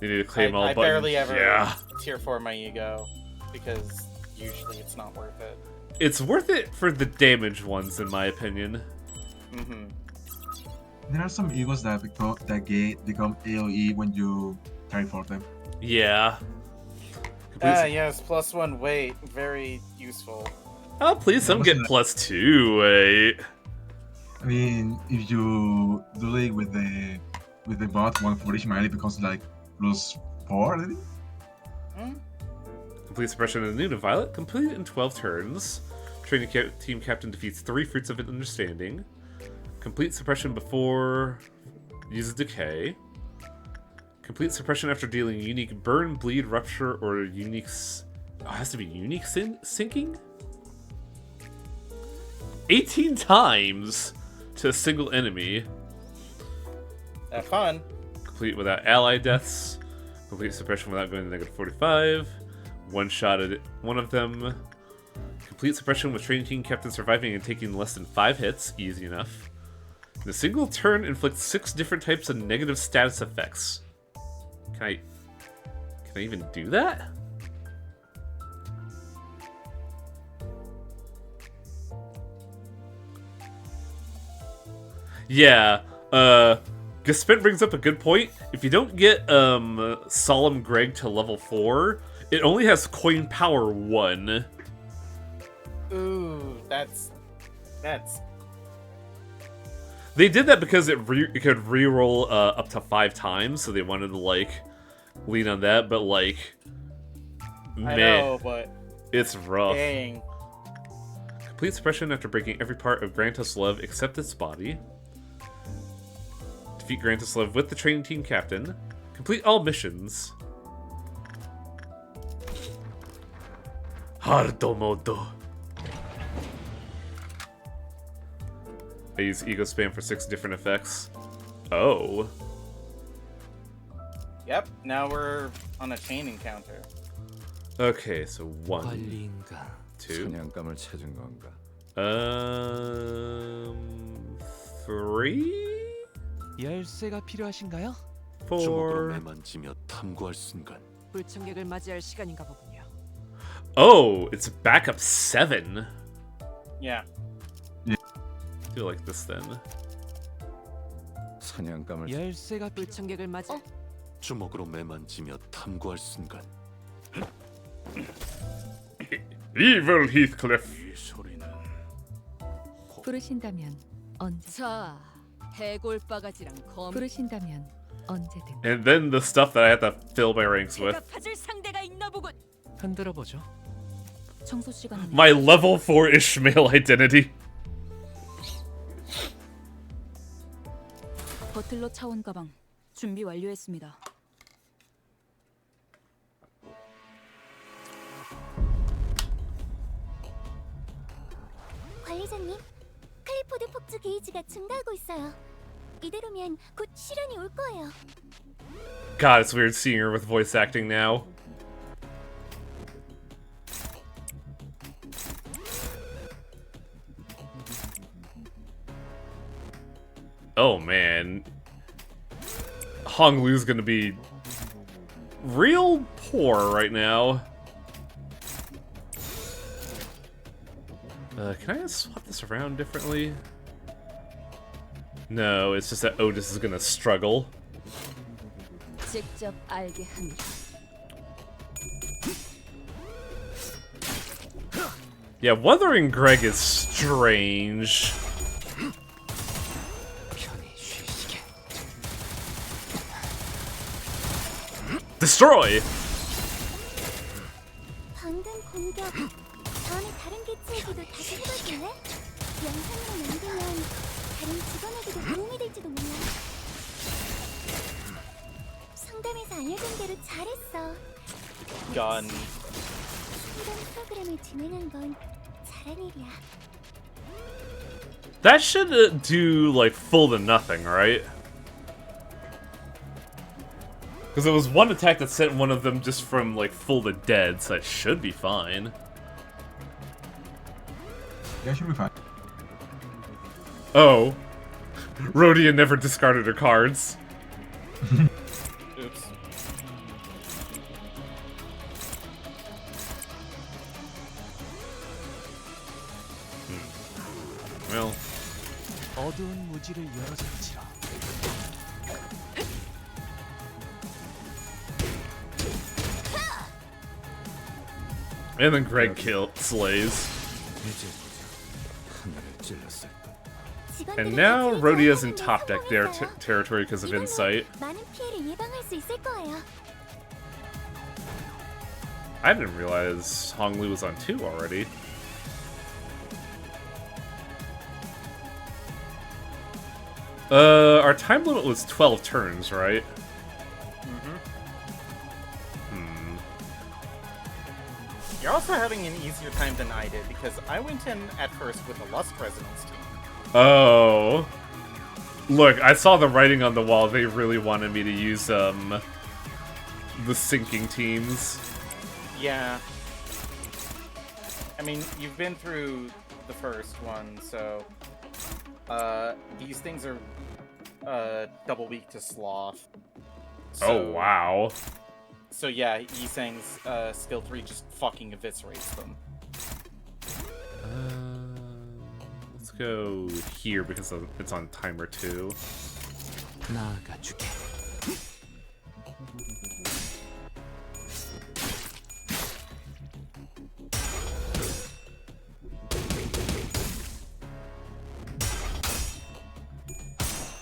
Speaker 1: You need to claim all
Speaker 3: I
Speaker 1: buttons.
Speaker 3: barely ever
Speaker 1: Yeah.
Speaker 3: tier 4 my ego, because usually it's not worth it.
Speaker 1: It's worth it for the damaged ones, in my opinion.
Speaker 3: Mm-hmm.
Speaker 4: There are some egos that become AoE when you carry for them.
Speaker 1: Yeah.
Speaker 3: Yes, +1 weight, very useful.
Speaker 1: Oh, please, some get +2 weight.
Speaker 4: I mean, if you do it with the bot, 140 Shimali becomes like +4, I think.
Speaker 1: Complete suppression of the Noon of Violet. Complete in 12 turns. Training team captain defeats 3 Fruits of Understanding. Complete suppression before uses Decay. Complete suppression after dealing unique Burn, Bleed, Rupture, or unique... Oh, it has to be unique sinking? 18 times to a single enemy.
Speaker 3: Have fun.
Speaker 1: Complete without ally deaths. Complete suppression without going to -45. One-shotted one of them. Complete suppression with training team captain surviving and taking less than 5 hits. Easy enough. In a single turn, inflicts 6 different types of negative status effects. Can I even do that? Yeah, Gaspent brings up a good point. If you don't get Solemn Greg to level 4, it only has coin power 1.
Speaker 3: Ooh, that's...
Speaker 1: They did that because it could reroll up to 5 times, so they wanted to like lean on that. But like,
Speaker 3: I
Speaker 1: man,
Speaker 3: know, but
Speaker 1: it's rough.
Speaker 3: dang.
Speaker 1: Complete suppression after breaking every part of Grantos Love except its body. Defeat Grantos Love with the training team captain. Complete all missions. Hardo modo. I use ego spam for 6 different effects. Oh.
Speaker 3: Yep, now we're on a chain encounter.
Speaker 1: Okay, so 1,
Speaker 6: 관리인가
Speaker 1: 2,
Speaker 2: 사냥감을 찾은 건가?
Speaker 1: 3,
Speaker 6: 열쇠가 필요하신가요?
Speaker 2: 주먹으로
Speaker 1: 4.
Speaker 2: 매만지며 탐구할 순간
Speaker 5: 불청객을 맞이할 시간인가 보군요.
Speaker 1: Oh, it's back up 7.
Speaker 3: Yeah.
Speaker 1: Do like this then.
Speaker 2: 사냥감을
Speaker 6: 열쇠가
Speaker 5: 불청객을 맞이.
Speaker 2: 주먹으로 매만지며 탐구할 순간
Speaker 1: Evil Heathcliff.
Speaker 2: 이 소리는
Speaker 7: 부르신다면 언제
Speaker 5: 자, 해골바가지랑 검.
Speaker 7: 부르신다면 언제든
Speaker 1: And then the stuff that I had to fill my ranks with.
Speaker 5: 대답하줄 상대가 있나 보군.
Speaker 6: 흔들어 보죠.
Speaker 7: 청소 시간은
Speaker 1: My level 4 Ishmael identity.
Speaker 7: 버틀러 차원 가방 준비 완료했습니다.
Speaker 8: 관리자님, 클리포드 폭주 게이지가 증가하고 있어요. 이대로면 곧 실현이 올 거예요.
Speaker 1: God, it's weird seeing her with voice acting now. Oh man. Hong Lu's gonna be real poor right now. Can I swap this around differently? No, it's just that Otis is gonna struggle.
Speaker 7: 직접 알게 합니다.
Speaker 1: Yeah, Wuthering Greg is strange.
Speaker 6: 편히 쉬시게.
Speaker 1: Destroy!
Speaker 8: 방금 공격. 다음에 다른 개체에게도 다시 해볼래? 영상으로 남기면 다른 직원에게도 도움이 될지도 몰라. 상담에서 알려준 대로 잘했어.
Speaker 3: Gun.
Speaker 8: 상담 프로그램을 진행한 건 잘한 일이야.
Speaker 1: That should do, like, full to nothing, right? Because it was one attack that sent one of them just from, like, full to dead, so that should be fine.
Speaker 4: Yeah, should be fine.
Speaker 1: Oh. Rhodia never discarded her cards.
Speaker 3: Oops.
Speaker 1: Well,
Speaker 6: 어두운 무지를 열어젖히라.
Speaker 1: and then Greg slays.
Speaker 2: 이제 하늘을 찔렀을 뿐.
Speaker 1: And now Rhodia's in top deck territory because of Insight.
Speaker 8: 많은 피해를 예방할 수 있을 거예요.
Speaker 1: I didn't realize Hong Lu was on 2 already. Our time limit was 12 turns, right?
Speaker 3: You're also having an easier time than I did because I went in at first with the Lust Resonance team.
Speaker 1: Oh. Look, I saw the writing on the wall. They really wanted me to use, the sinking teams.
Speaker 3: Yeah. I mean, you've been through the first one, so... these things are, double weak to Sloth.
Speaker 1: Oh, wow.
Speaker 3: So yeah, Yisang's, skill 3 just fucking eviscerates them.
Speaker 1: Let's go here because it's on timer 2.
Speaker 6: 나아가주게.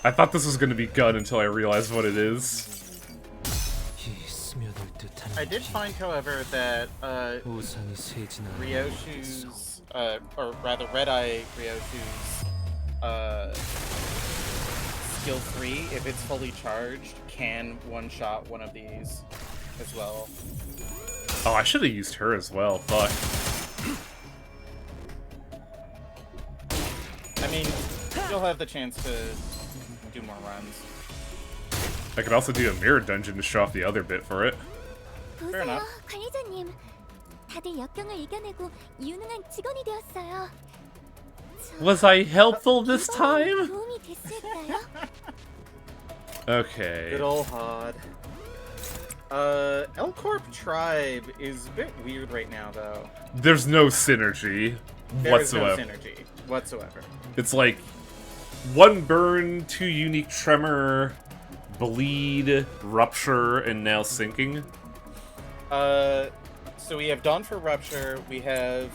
Speaker 1: I thought this was going to be gun until I realized what it is.
Speaker 6: 이 스며들 듯한
Speaker 3: I did find, however, that,
Speaker 6: 우산이 새진 않는
Speaker 3: Ryoshu's, or rather Red Eye Ryoshu's, skill 3, if it's fully charged, can one-shot one of these as well.
Speaker 1: Oh, I should have used her as well. Fuck.
Speaker 3: I mean, you'll have the chance to do more runs.
Speaker 1: I could also do a mirror dungeon to show off the other bit for it.
Speaker 3: Fair
Speaker 8: 보세요,
Speaker 3: enough.
Speaker 8: 관리자님. 다들 역경을 이겨내고 유능한 직원이 되었어요.
Speaker 1: Was I helpful this
Speaker 8: 이번엔
Speaker 1: time?
Speaker 8: 도움이 됐을까요?
Speaker 1: Okay.
Speaker 3: Good ol' Hod. L Corp Tribe is a bit weird right now, though.
Speaker 1: There's no synergy
Speaker 3: There's no
Speaker 1: whatsoever.
Speaker 3: synergy whatsoever.
Speaker 1: It's like 1 burn, 2 unique tremor, bleed, rupture, and now sinking.
Speaker 3: So we have Dawn for Rupture, we have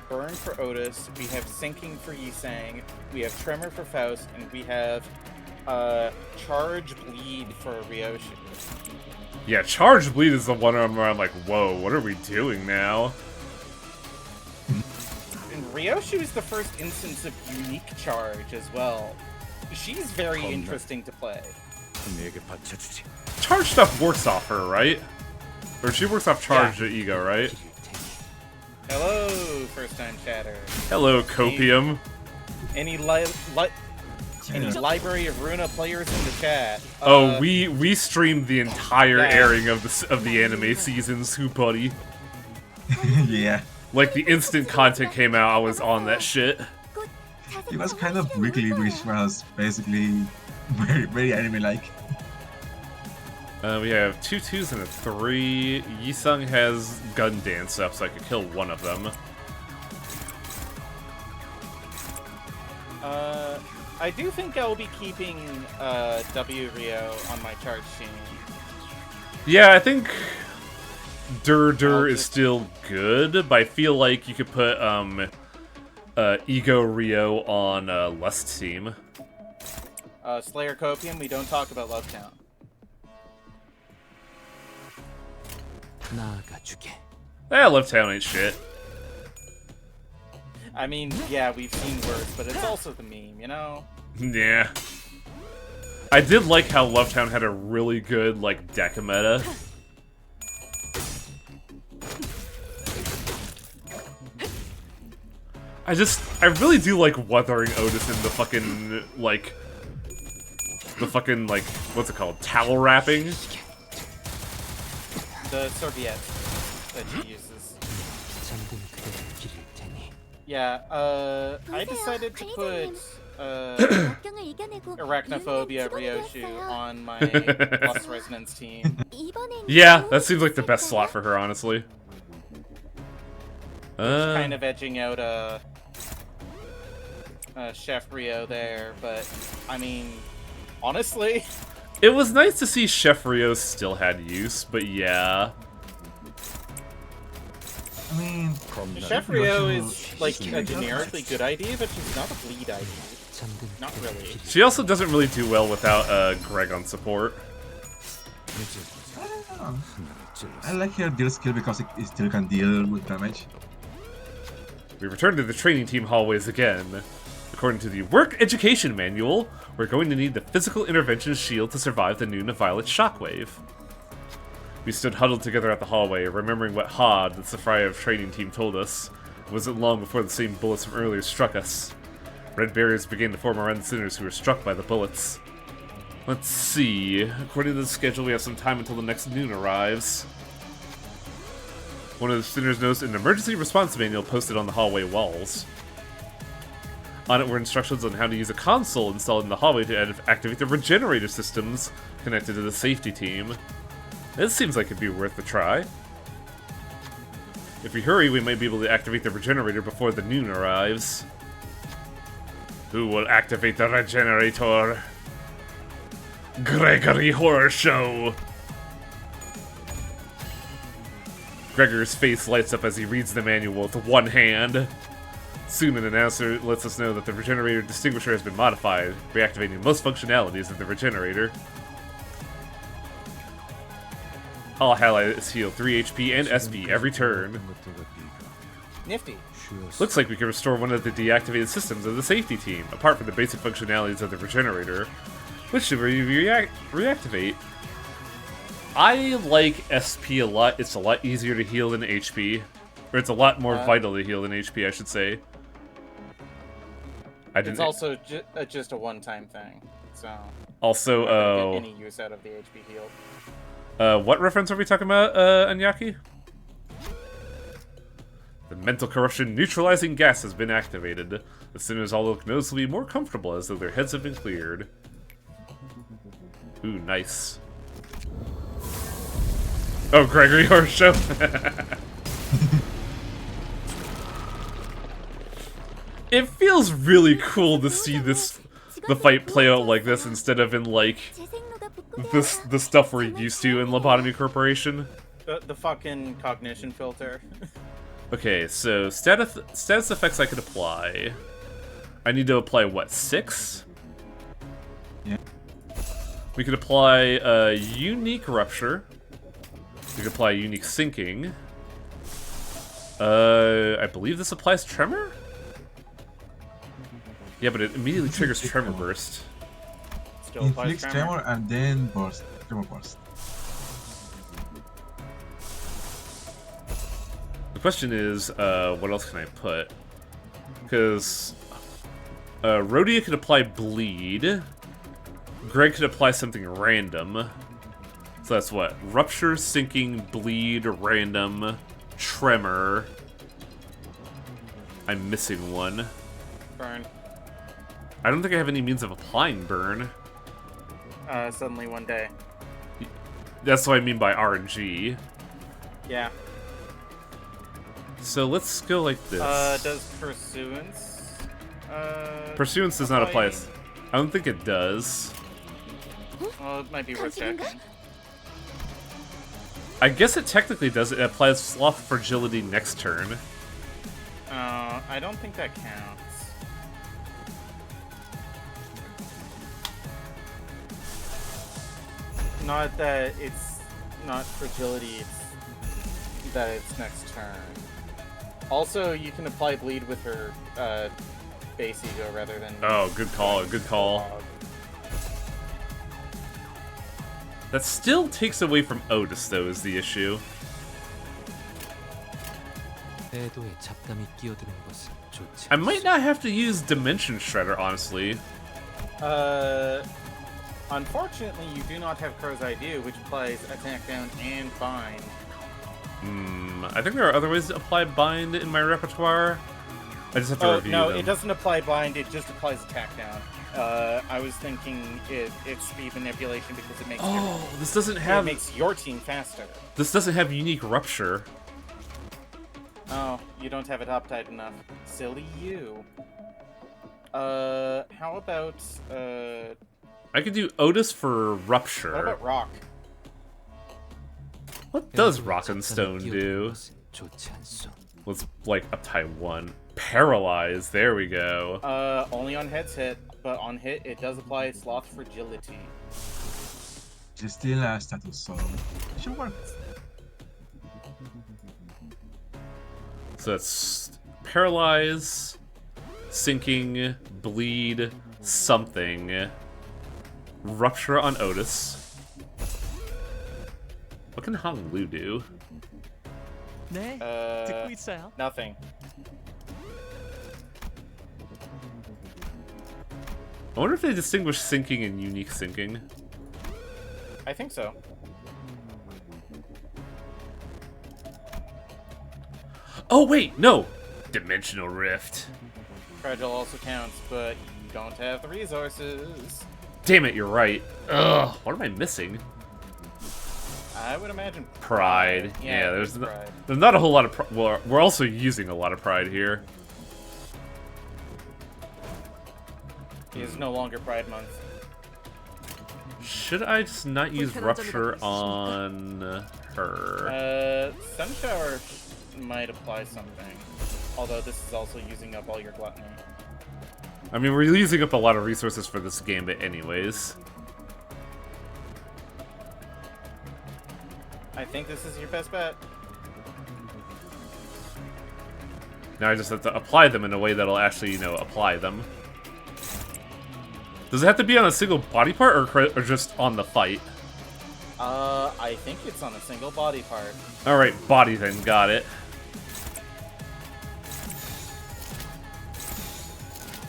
Speaker 3: Burn for Otis, we have Sinking for Yisang, we have Tremor for Faust, and we have Charge Bleed for Ryoshi.
Speaker 1: Yeah, Charge Bleed is the one where I'm like, whoa, what are we doing now?
Speaker 3: And Ryoshi is the first instance of unique charge as well. She's very interesting to play.
Speaker 2: 내게 바쳐주지.
Speaker 1: Charge stuff works off her, right? Or she works off Charge to Ego, right?
Speaker 3: Hello, first time chatter.
Speaker 1: Hello, Copium.
Speaker 3: Any Library of Runa players in the chat?
Speaker 1: Oh, we streamed the entire
Speaker 3: yeah.
Speaker 1: airing of the anime seasons, who buddy.
Speaker 4: Yeah.
Speaker 1: Like the instant content came out, I was on that shit.
Speaker 8: 곧 자세가
Speaker 4: It was kind of
Speaker 8: 회복되는
Speaker 4: weekly,
Speaker 8: 거예요.
Speaker 4: which was basically very anime-like.
Speaker 1: We have 2 2s and a 3. Yisung has gun dance up, so I could kill one of them.
Speaker 3: I do think I will be keeping W Rio on my charge team.
Speaker 1: Yeah, I think Dur
Speaker 3: I'll
Speaker 1: is
Speaker 3: just-
Speaker 1: still good, but I feel like you could put Ego Rio on Lust's team.
Speaker 3: Slayer Copium, we don't talk about Love Town.
Speaker 6: 나아가주게.
Speaker 1: Love Town ain't shit.
Speaker 3: I mean, yeah, we've seen worse, but it's also the meme, you know?
Speaker 1: Yeah. I did like how Love Town had a really good, like, deca meta. I really do like weathering Otis in the fucking, like, what's it called? Towel wrapping?
Speaker 3: The serviette that she uses.
Speaker 6: 잠든 그대를 기릴 테니.
Speaker 3: Yeah, I decided to put
Speaker 8: 역경을 이겨내고
Speaker 3: Arachnophobia
Speaker 8: 유능한 직원이
Speaker 3: Ryoshu
Speaker 8: 되었어요.
Speaker 3: on my Lost Resonance team.
Speaker 8: 이번엔
Speaker 1: Yeah,
Speaker 8: 도움이
Speaker 1: that seems like the best
Speaker 8: 됐을까요?
Speaker 1: slot for her, honestly.
Speaker 3: Kind of edging out Chef Rio there, but I mean, honestly,
Speaker 1: It was nice to see Chef Rio still had use, but yeah.
Speaker 4: I mean,
Speaker 3: Chef Rio
Speaker 4: Ryoshi-
Speaker 3: is like a generically good idea, but she's not a bleed idea.
Speaker 6: 잠든
Speaker 3: Not
Speaker 6: 그대를
Speaker 3: really.
Speaker 6: 기릴
Speaker 1: She also doesn't really do well without Greg on support.
Speaker 2: 이제
Speaker 4: I don't know.
Speaker 2: 하늘을 찔렀어.
Speaker 4: I like her deal skill because it still can deal with damage.
Speaker 1: We return to the training team hallways again. According to the Work Education Manual, we're going to need the Physical Intervention Shield to survive the Nuna Violet Shockwave. We stood huddled together at the hallway, remembering what Hod, the Safrayev training team, told us. It wasn't long before the same bullets from earlier struck us. Red barriers began to form around the sinners who were struck by the bullets. Let's see. According to the schedule, we have some time until the next noon arrives. One of the sinners noticed an emergency response manual posted on the hallway walls. On it were instructions on how to use a console installed in the hallway to activate the regenerator systems connected to the safety team. This seems like it'd be worth a try. If we hurry, we might be able to activate the regenerator before the noon arrives. Who will activate the regenerator? Gregory Horror Show! Gregor's face lights up as he reads the manual with one hand. Soon an announcer lets us know that the regenerator distinguisher has been modified, reactivating most functionalities of the regenerator. All highlights heal 3 HP and SP every turn.
Speaker 2: 것들과 비가
Speaker 3: Nifty.
Speaker 2: 쉬었어.
Speaker 1: Looks like we can restore one of the deactivated systems of the safety team, apart from the basic functionalities of the regenerator, which should reactivate. I like SP a lot. It's a lot easier to heal than HP. Or it's a lot more vital to heal than HP, I should say. I didn't.
Speaker 3: It's also just a one-time thing, so
Speaker 1: Also,
Speaker 3: I'm not gonna get any use out of the HP heal.
Speaker 1: what reference are we talking about, Anyaki? The mental corruption neutralizing gas has been activated. The sinners all look noticeably more comfortable as though their heads have been cleared. Ooh, nice. Oh, Gregory Horror Show. It feels really cool to see the fight play out like this instead of in like the stuff we're used to in Lobotomy Corporation.
Speaker 3: The fucking cognition filter.
Speaker 1: Okay, so status effects I could apply. I need to apply what, 6?
Speaker 4: Yeah.
Speaker 1: We could apply unique rupture. We could apply unique sinking. I believe this applies tremor? Yeah, but it immediately triggers tremor burst.
Speaker 3: Still applies
Speaker 4: Inflicts tremor and then burst. Tremor burst.
Speaker 1: The question is, what else can I put? Because Rhodia could apply bleed. Greg could apply something random. So that's what? Rupture, sinking, bleed, random, tremor. I'm missing one.
Speaker 3: Burn.
Speaker 1: I don't think I have any means of applying burn.
Speaker 3: Suddenly one day.
Speaker 1: That's what I mean by RNG.
Speaker 3: Yeah.
Speaker 1: So let's go like this.
Speaker 3: Does Pursuance?
Speaker 1: Pursuance does not apply. I don't think it does.
Speaker 3: Well, it might be worth checking.
Speaker 1: I guess it technically does. It applies Sloth Fragility next turn.
Speaker 3: I don't think that counts. Not that it's not fragility, it's that it's next turn. Also, you can apply bleed with her base ego rather than...
Speaker 1: Oh, good call, good call. That still takes away from Otis, though, is the issue.
Speaker 6: 궤도에 잡담이 끼어드는 것은 좋지.
Speaker 1: I might not have to use Dimension Shredder, honestly.
Speaker 3: Unfortunately, you do not have Crow's Idea, which applies attack down and bind.
Speaker 1: I think there are other ways to apply bind in my repertoire. I just have to review
Speaker 3: no,
Speaker 1: them.
Speaker 3: it doesn't apply bind, it just applies attack down. I was thinking it's speed manipulation because it makes
Speaker 1: this doesn't have...
Speaker 3: it makes your team faster.
Speaker 1: This doesn't have unique rupture.
Speaker 3: Oh, you don't have it uptight enough. Silly you. How about
Speaker 1: I could do Otis for rupture.
Speaker 3: what about Rock?
Speaker 1: What does Rock and Stone do?
Speaker 6: 좋지 않소.
Speaker 1: Let's like uptie 1. Paralyze. There we go.
Speaker 3: Only on heads hit, but on hit it does apply Sloth Fragility.
Speaker 4: It's still a status, so it should work.
Speaker 1: So that's paralyze, sinking, bleed, something, rupture on Otis. What can Hong Lu do?
Speaker 6: 네,
Speaker 3: Uh,
Speaker 6: 듣고 있어요.
Speaker 3: Nothing.
Speaker 1: I wonder if they distinguish sinking and unique sinking.
Speaker 3: I think so.
Speaker 1: Oh wait, no! Dimensional Rift.
Speaker 3: Fragile also counts, but you don't have the resources.
Speaker 1: Damn it, you're right. Ugh, what am I missing?
Speaker 3: I would imagine
Speaker 1: Pride. Yeah,
Speaker 3: there's
Speaker 1: there's
Speaker 3: pride.
Speaker 1: there's not a whole lot of pride. Well, we're also using a lot of pride here.
Speaker 3: It is no longer Pride Month.
Speaker 1: Should I just not use rupture on her?
Speaker 3: Sun Shower might apply something. Although this is also using up all your gluttony.
Speaker 1: I mean, we're using up a lot of resources for this gambit anyways.
Speaker 3: I think this is your best bet.
Speaker 1: Now I just have to apply them in a way that'll actually, you know, apply them. Does it have to be on a single body part or just on the fight?
Speaker 3: I think it's on a single body part.
Speaker 1: Alright, body then, got it.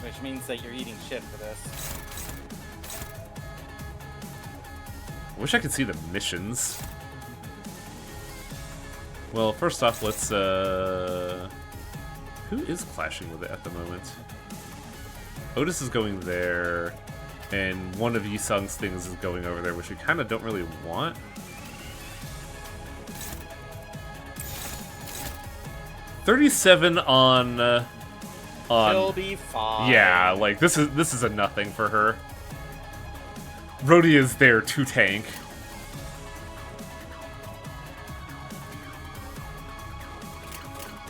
Speaker 3: Which means that you're eating shit for this.
Speaker 1: I wish I could see the missions. Well, first off, let's, who is clashing with it at the moment? Otis is going there, and one of Yisung's things is going over there, which we kind of don't really want. $37 on...
Speaker 3: She'll be fine.
Speaker 1: Yeah, like, this is a nothing for her. Rhodey is there to tank.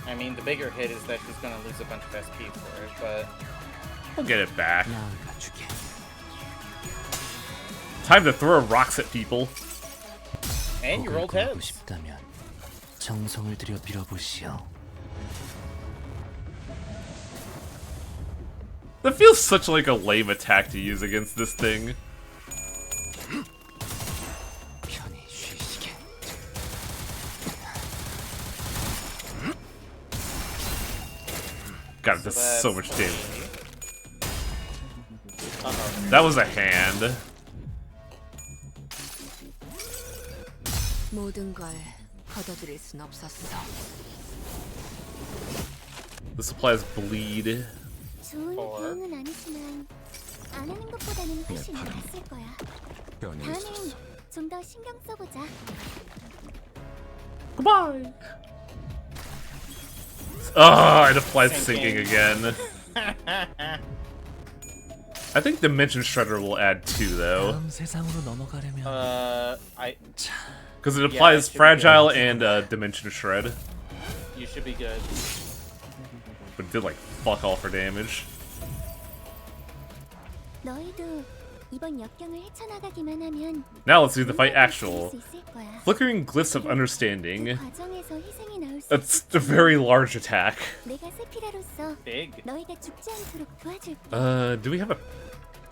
Speaker 3: I mean, the bigger hit is that she's gonna lose a bunch of SP for it, but...
Speaker 1: We'll get it back.
Speaker 6: 나아가주게.
Speaker 1: Time to throw rocks at people.
Speaker 3: And you
Speaker 6: 복을
Speaker 3: rolled
Speaker 6: 구하고
Speaker 3: heads.
Speaker 6: 싶다면 정성을 들여 빌어보시오.
Speaker 1: That feels such like a lame attack to use against this thing.
Speaker 6: 편히 쉬시게.
Speaker 1: God, that's so
Speaker 3: that's
Speaker 1: much damage.
Speaker 3: Uh-oh.
Speaker 1: That was a hand.
Speaker 5: 모든 걸 걷어들일 순 없었어.
Speaker 1: This applies bleed.
Speaker 8: 좋은
Speaker 3: Or-
Speaker 8: 대응은 아니지만 안 하는 것보다는 훨씬 낫을 거야.
Speaker 2: 변이
Speaker 8: 다음엔
Speaker 2: 있었어.
Speaker 8: 좀 더 신경 써보자.
Speaker 1: Goodbye. Ah, it applies sinking again. I think Dimension Shredder will add 2 though,
Speaker 6: 다음 세상으로 넘어가려면
Speaker 1: because it
Speaker 3: Yeah,
Speaker 1: applies
Speaker 3: it should be
Speaker 1: Fragile
Speaker 3: good.
Speaker 1: and Dimension Shred,
Speaker 3: You should be good.
Speaker 1: but it did like fuck all for damage.
Speaker 8: 너희도 이번 역경을 헤쳐나가기만 하면
Speaker 1: Now let's do the fight
Speaker 8: 뭔가를
Speaker 1: actual.
Speaker 8: 지을 수 있을 거야.
Speaker 1: Flickering Glyphs of
Speaker 8: 그
Speaker 1: Understanding.
Speaker 8: 과정에서 희생이 나올 수
Speaker 1: That's
Speaker 8: 있을지
Speaker 1: a very large attack.
Speaker 8: 내가 세피라로서
Speaker 3: Big.
Speaker 8: 너희가 죽지 않도록 도와줄게.
Speaker 1: Do we have a...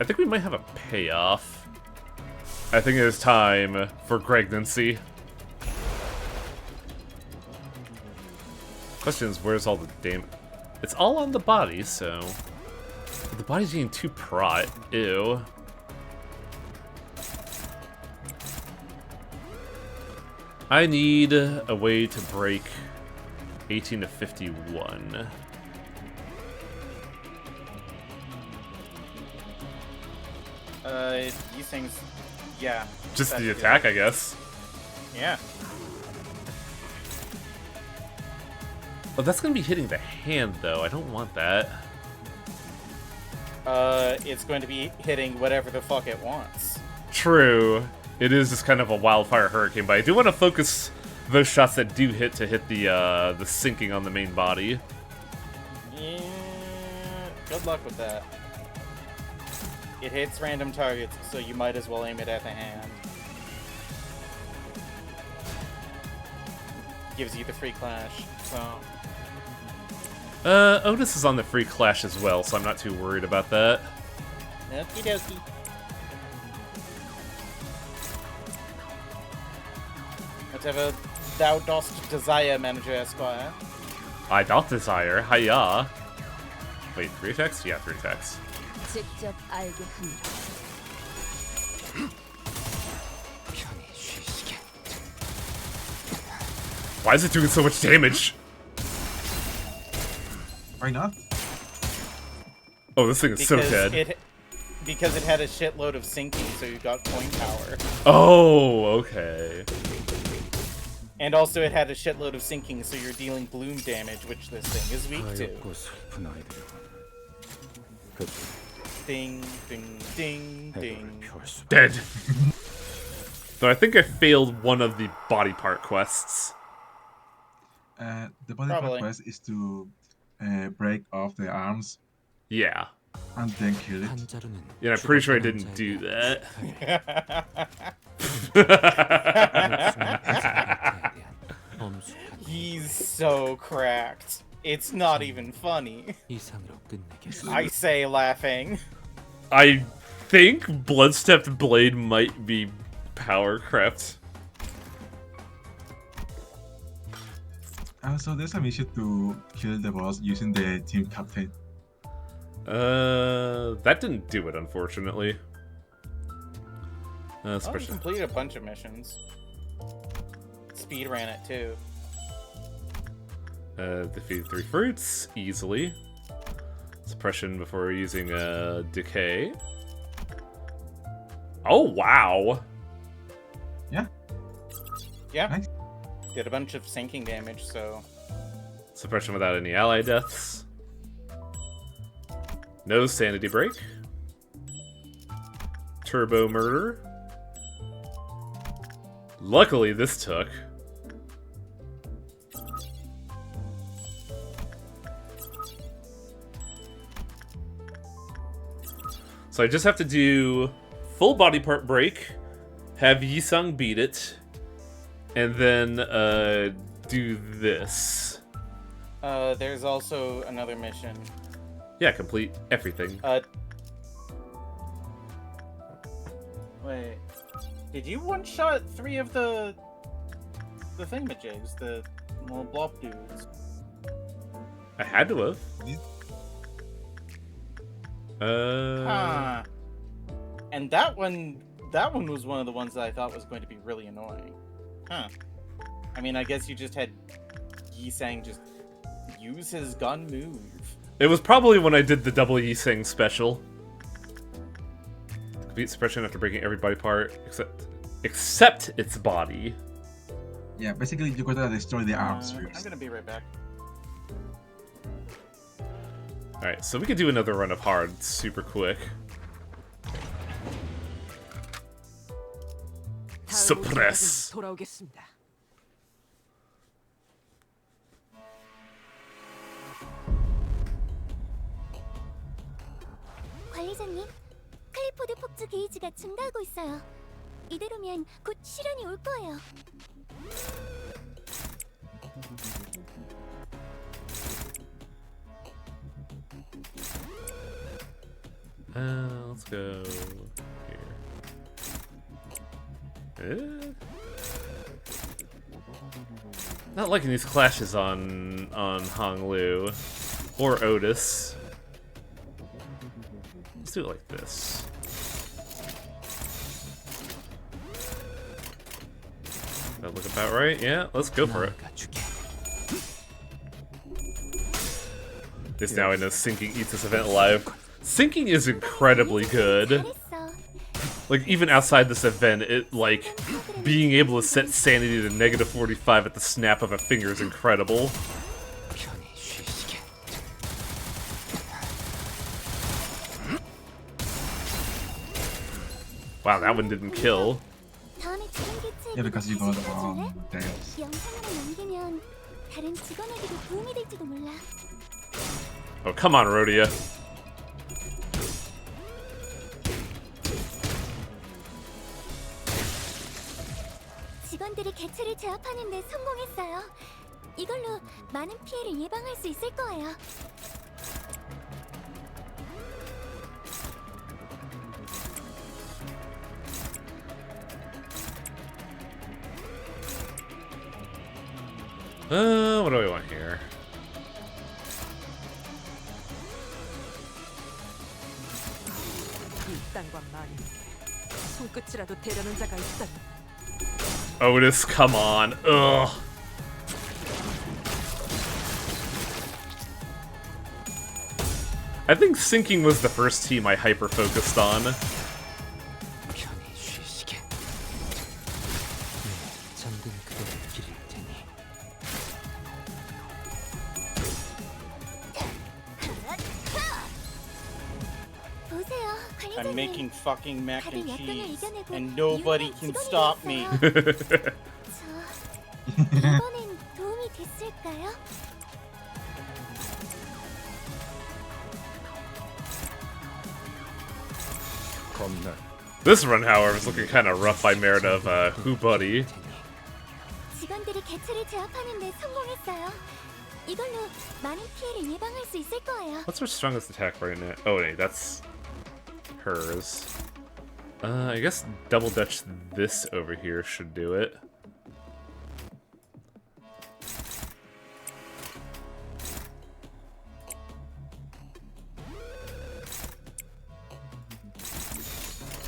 Speaker 1: I think we might have a payoff. I think it is time for pregnancy. Question is, where's all the damage? It's all on the body, so... But the body's getting too prot. Ew. I need a way to break 18 to 51.
Speaker 3: These things, yeah.
Speaker 1: Just
Speaker 3: that's
Speaker 1: the
Speaker 3: good.
Speaker 1: attack, I guess.
Speaker 3: Yeah.
Speaker 1: But that's gonna be hitting the hand, though. I don't want that.
Speaker 3: It's going to be hitting whatever the fuck it wants.
Speaker 1: True. It is just kind of a wildfire hurricane, but I do want to focus those shots that do hit to hit the sinking on the main body.
Speaker 3: Yeah, good luck with that. It hits random targets, so you might as well aim it at the hand. Gives you the free clash, so...
Speaker 1: Otis is on the free clash as well, so I'm not too worried about that.
Speaker 3: Okie dokie. Whatever thou dost desire, Manager Esquire.
Speaker 1: I don't desire. Hiya. Wait, 3 attacks? Yeah, 3 attacks.
Speaker 5: 직접 알게 하느라.
Speaker 6: 편히 쉬시게.
Speaker 1: Why is it doing so much damage?
Speaker 4: Why not?
Speaker 1: Oh, this thing is so dead.
Speaker 3: Because it had a shitload of sinking, so you got coin power.
Speaker 1: Oh, okay.
Speaker 3: And also it had a shitload of sinking, so you're dealing bloom damage, which this thing is weak to.
Speaker 2: 가엾고 슬픈 아이들이군. 그
Speaker 3: Ding, ding, ding,
Speaker 2: 해골을
Speaker 3: ding.
Speaker 2: 표할 수.
Speaker 1: Dead. So I think I failed one of the body part quests.
Speaker 4: The body
Speaker 3: Probably.
Speaker 4: part quest is to break off the arms
Speaker 1: Yeah.
Speaker 4: and then kill it.
Speaker 6: 한자루는
Speaker 1: Yeah, I'm pretty sure I
Speaker 6: 죽어가는
Speaker 1: didn't
Speaker 6: 자에
Speaker 1: do
Speaker 6: 대한
Speaker 1: that.
Speaker 6: 엄숙한
Speaker 3: He's so cracked. It's not even funny.
Speaker 6: 이상으로 끝내겠어.
Speaker 3: I say laughing.
Speaker 1: I think Bloodstepped Blade might be power crept.
Speaker 4: So there's a mission to kill the boss using the team captain.
Speaker 1: That didn't do it, unfortunately.
Speaker 3: I
Speaker 1: Suppression.
Speaker 3: completed a bunch of missions. Speed ran it too.
Speaker 1: Defeat 3 fruits easily. Suppression before using decay. Oh wow!
Speaker 3: Yeah.
Speaker 4: Nice.
Speaker 3: Did a bunch of sinking damage, so.
Speaker 1: Suppression without any ally deaths. No sanity break. Turbo murder. Luckily, this took. So I just have to do full body part break, have Yisung beat it, and then do this.
Speaker 3: There's also another mission.
Speaker 1: Yeah, complete everything.
Speaker 3: Wait. Did you one-shot 3 of the thingamajigs, the little blob dudes?
Speaker 1: I had to have.
Speaker 3: And that one was one of the ones that I thought was going to be really annoying. Huh. I mean, I guess you just had Yisang just use his gun move.
Speaker 1: It was probably when I did the double Yiseng special. Complete suppression after breaking every body part except its body.
Speaker 4: Yeah, basically you gotta destroy the arms
Speaker 3: I'm
Speaker 4: first.
Speaker 3: gonna be right back.
Speaker 1: Alright, so we could do another run of hard super quick. Suppress.
Speaker 5: 돌아오겠습니다.
Speaker 8: 관리자님, 클리포드 폭주 게이지가 증가하고 있어요. 이대로면 곧 실현이 올 거예요.
Speaker 1: Let's go here. Not liking these clashes on Honglu or Otis. Let's do it like this. That look about right? Yeah, let's go for it. This now in a sinking eats this event alive. Sinking is incredibly good.
Speaker 8: 잘했어.
Speaker 1: Like, even outside this event, it, like, being able to set sanity to negative 45 at the snap of a finger is incredible. Wow, that one didn't kill.
Speaker 8: 다음에 다른 개체에게도
Speaker 4: Yeah, because you
Speaker 8: 다시
Speaker 4: got
Speaker 8: 보여줄래?
Speaker 4: tails.
Speaker 8: 영상으로 남기면 다른 직원에게도 도움이 될지도 몰라.
Speaker 1: Oh, come on, Rhodia.
Speaker 8: 직원들이 개체를 제압하는 데 성공했어요. 이걸로 많은 피해를 예방할 수 있을 거예요.
Speaker 1: What do we want here?
Speaker 5: 이딴과 말이 손끝이라도 대려는 자가 있다면
Speaker 1: Otis, come on. Ugh. I think sinking was the first team I hyper-focused on.
Speaker 6: 편히 쉬시게. 잠든 그대를 기릴 테니.
Speaker 8: 보세요,
Speaker 3: I'm
Speaker 8: 관리자님.
Speaker 3: making fucking mac
Speaker 8: 다들
Speaker 3: and
Speaker 8: 역병을
Speaker 3: cheese,
Speaker 8: 이겨내고
Speaker 3: and nobody
Speaker 8: 유능한
Speaker 3: can
Speaker 8: 직원이
Speaker 3: stop me.
Speaker 8: 됐어요. 저 이번엔 도움이 됐을까요?
Speaker 2: 겁날.
Speaker 1: This run, however, is looking kind of rough by merit of Who Buddy.
Speaker 8: 직원들이 개체를 제압하는 데 성공했어요. 이걸로 많은 피해를 예방할 수 있을 거예요.
Speaker 1: What's her strongest attack right now? Oh, wait, that's hers. I guess double dutch this over here should do it.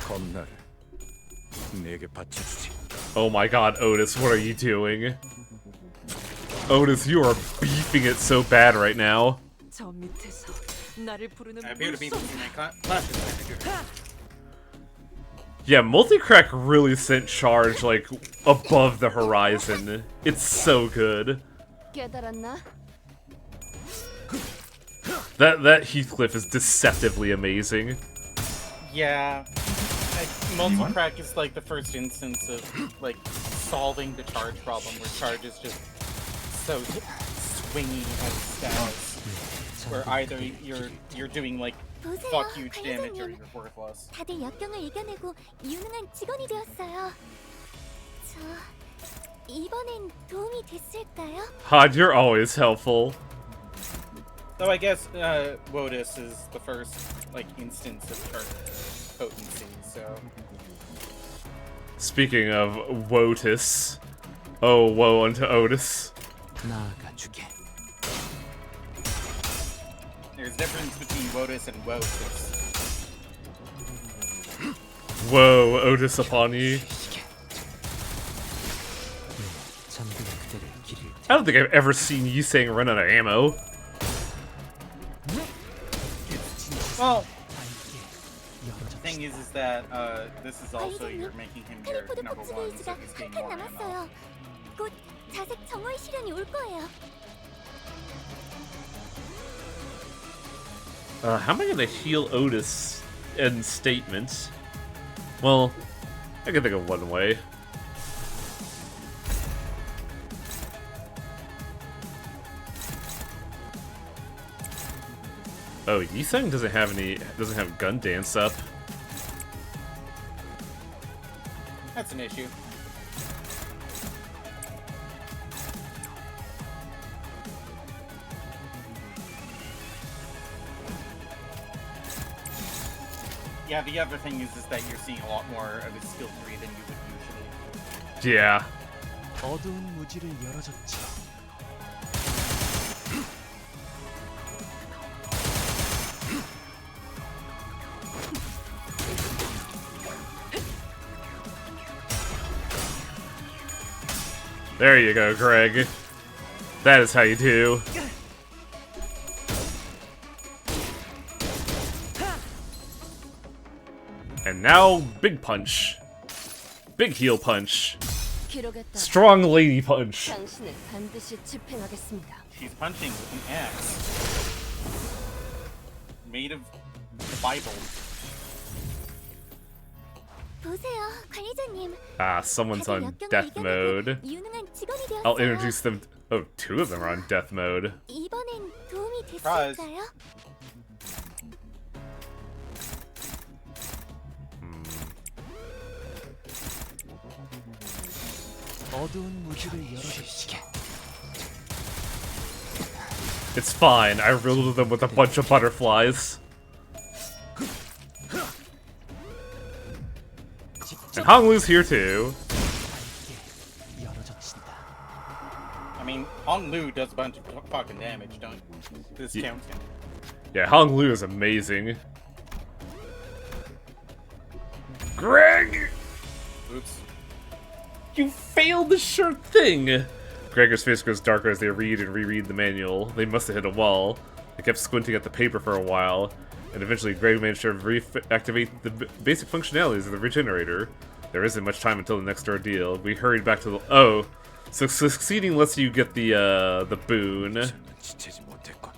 Speaker 2: 검나를 내게 바쳐주지.
Speaker 1: Oh my god, Otis, what are you doing? Otis, you are beefing it so bad right now.
Speaker 5: 저 밑에서 나를 부르는
Speaker 3: I appear to be
Speaker 5: 물소리.
Speaker 3: losing my classes manager.
Speaker 1: Yeah, Multicrack really sent charge, like, above the horizon. It's so good.
Speaker 8: 깨달았나?
Speaker 1: That Heathcliff is deceptively amazing.
Speaker 3: Yeah. Multi-crack is like the first instance of like solving the charge problem where charge is just so swingy as status. Where either you're doing like
Speaker 8: 보세요,
Speaker 3: fuck huge damage or
Speaker 8: 관리자님.
Speaker 3: you're worthless.
Speaker 8: 다들 역경을 이겨내고 유능한 직원이 되었어요. 저 이번엔 도움이 됐을까요?
Speaker 1: Hod, you're always helpful.
Speaker 3: Though I guess Wotus is the first like instance of charge potency, so
Speaker 1: Speaking of Wotus, oh woe unto Otis.
Speaker 6: 나아가주게.
Speaker 3: there's a difference between Wotus and Wotus.
Speaker 1: Woe, Otis upon you.
Speaker 6: 잠든 그대를 길을
Speaker 1: I don't think I've ever seen you saying run out of ammo.
Speaker 3: Well,
Speaker 6: 열어줘.
Speaker 3: the thing is that this is also you're making him your
Speaker 8: 테리포드
Speaker 3: number
Speaker 8: 코치
Speaker 3: one, so
Speaker 8: 게이지가
Speaker 3: he's getting
Speaker 8: 한
Speaker 3: more
Speaker 8: 칸
Speaker 3: ammo.
Speaker 8: 남았어요. 곧 자색 정월 실현이 올 거예요.
Speaker 1: How am I gonna heal Otis in statements? Well, I can think of one way. Oh, Yisung doesn't have gun dance up.
Speaker 3: That's an issue. Yeah, the other thing is that you're seeing a lot more of his skill tree than you would usually.
Speaker 1: Yeah.
Speaker 6: 어두운 무지를 열어줬지.
Speaker 1: There you go, Greg. That is how you do. And now, big punch. Big heel punch.
Speaker 8: 기록에 따라
Speaker 1: Strong lady punch.
Speaker 8: 당신을 반드시 집행하겠습니다.
Speaker 3: She's punching with an axe. Made of the Bible.
Speaker 8: 보세요, 관리자님.
Speaker 1: Ah, someone's
Speaker 8: 다들
Speaker 1: on
Speaker 8: 역경을
Speaker 1: death
Speaker 8: 이겨내고
Speaker 1: mode.
Speaker 8: 유능한 직원이 되었어요.
Speaker 1: I'll introduce them. Oh, two of them are on death mode.
Speaker 8: 이번엔 도움이
Speaker 3: Surprise.
Speaker 8: 됐을까요?
Speaker 6: 어두운 무지를 열어주시게.
Speaker 1: It's fine. I riddled them with a bunch of butterflies. And Honglu's here too.
Speaker 6: 열어젖힌다.
Speaker 3: I mean, Hong Lu does a bunch of fucking damage, don't this
Speaker 1: Ye-
Speaker 3: counts him.
Speaker 1: Yeah, Honglu is amazing. Greg!
Speaker 3: Oops.
Speaker 1: You failed the sure thing! Gregor's face goes darker as they read and reread the manual. They must have hit a wall. They kept squinting at the paper for a while, and eventually Greg managed to reactivate the basic functionalities of the regenerator. There isn't much time until the next ordeal. We hurried back to the— oh, so succeeding lets you get the boon.
Speaker 2: 지체지 못했군.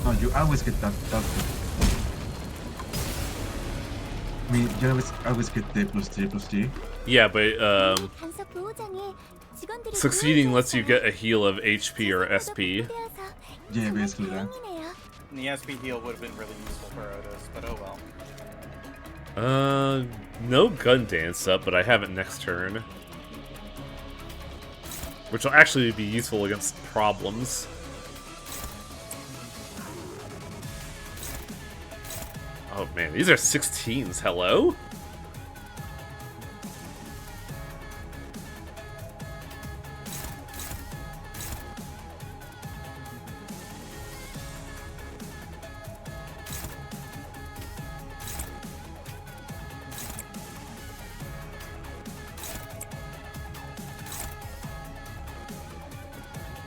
Speaker 4: No, you always get that. I mean, you always get the +3/+3.
Speaker 1: Yeah, but
Speaker 8: 단속 보호장에 직원들이
Speaker 1: succeeding lets you get
Speaker 8: 모여져
Speaker 1: a heal of HP or
Speaker 8: 있어요.
Speaker 1: SP.
Speaker 4: Yeah,
Speaker 8: 정말
Speaker 4: basically that.
Speaker 8: 다행이네요.
Speaker 3: And the SP heal would have been really useful for Otis, but oh well.
Speaker 1: No gun dance up, but I have it next turn. Which will actually be useful against problems. Oh man, these are 16s, hello?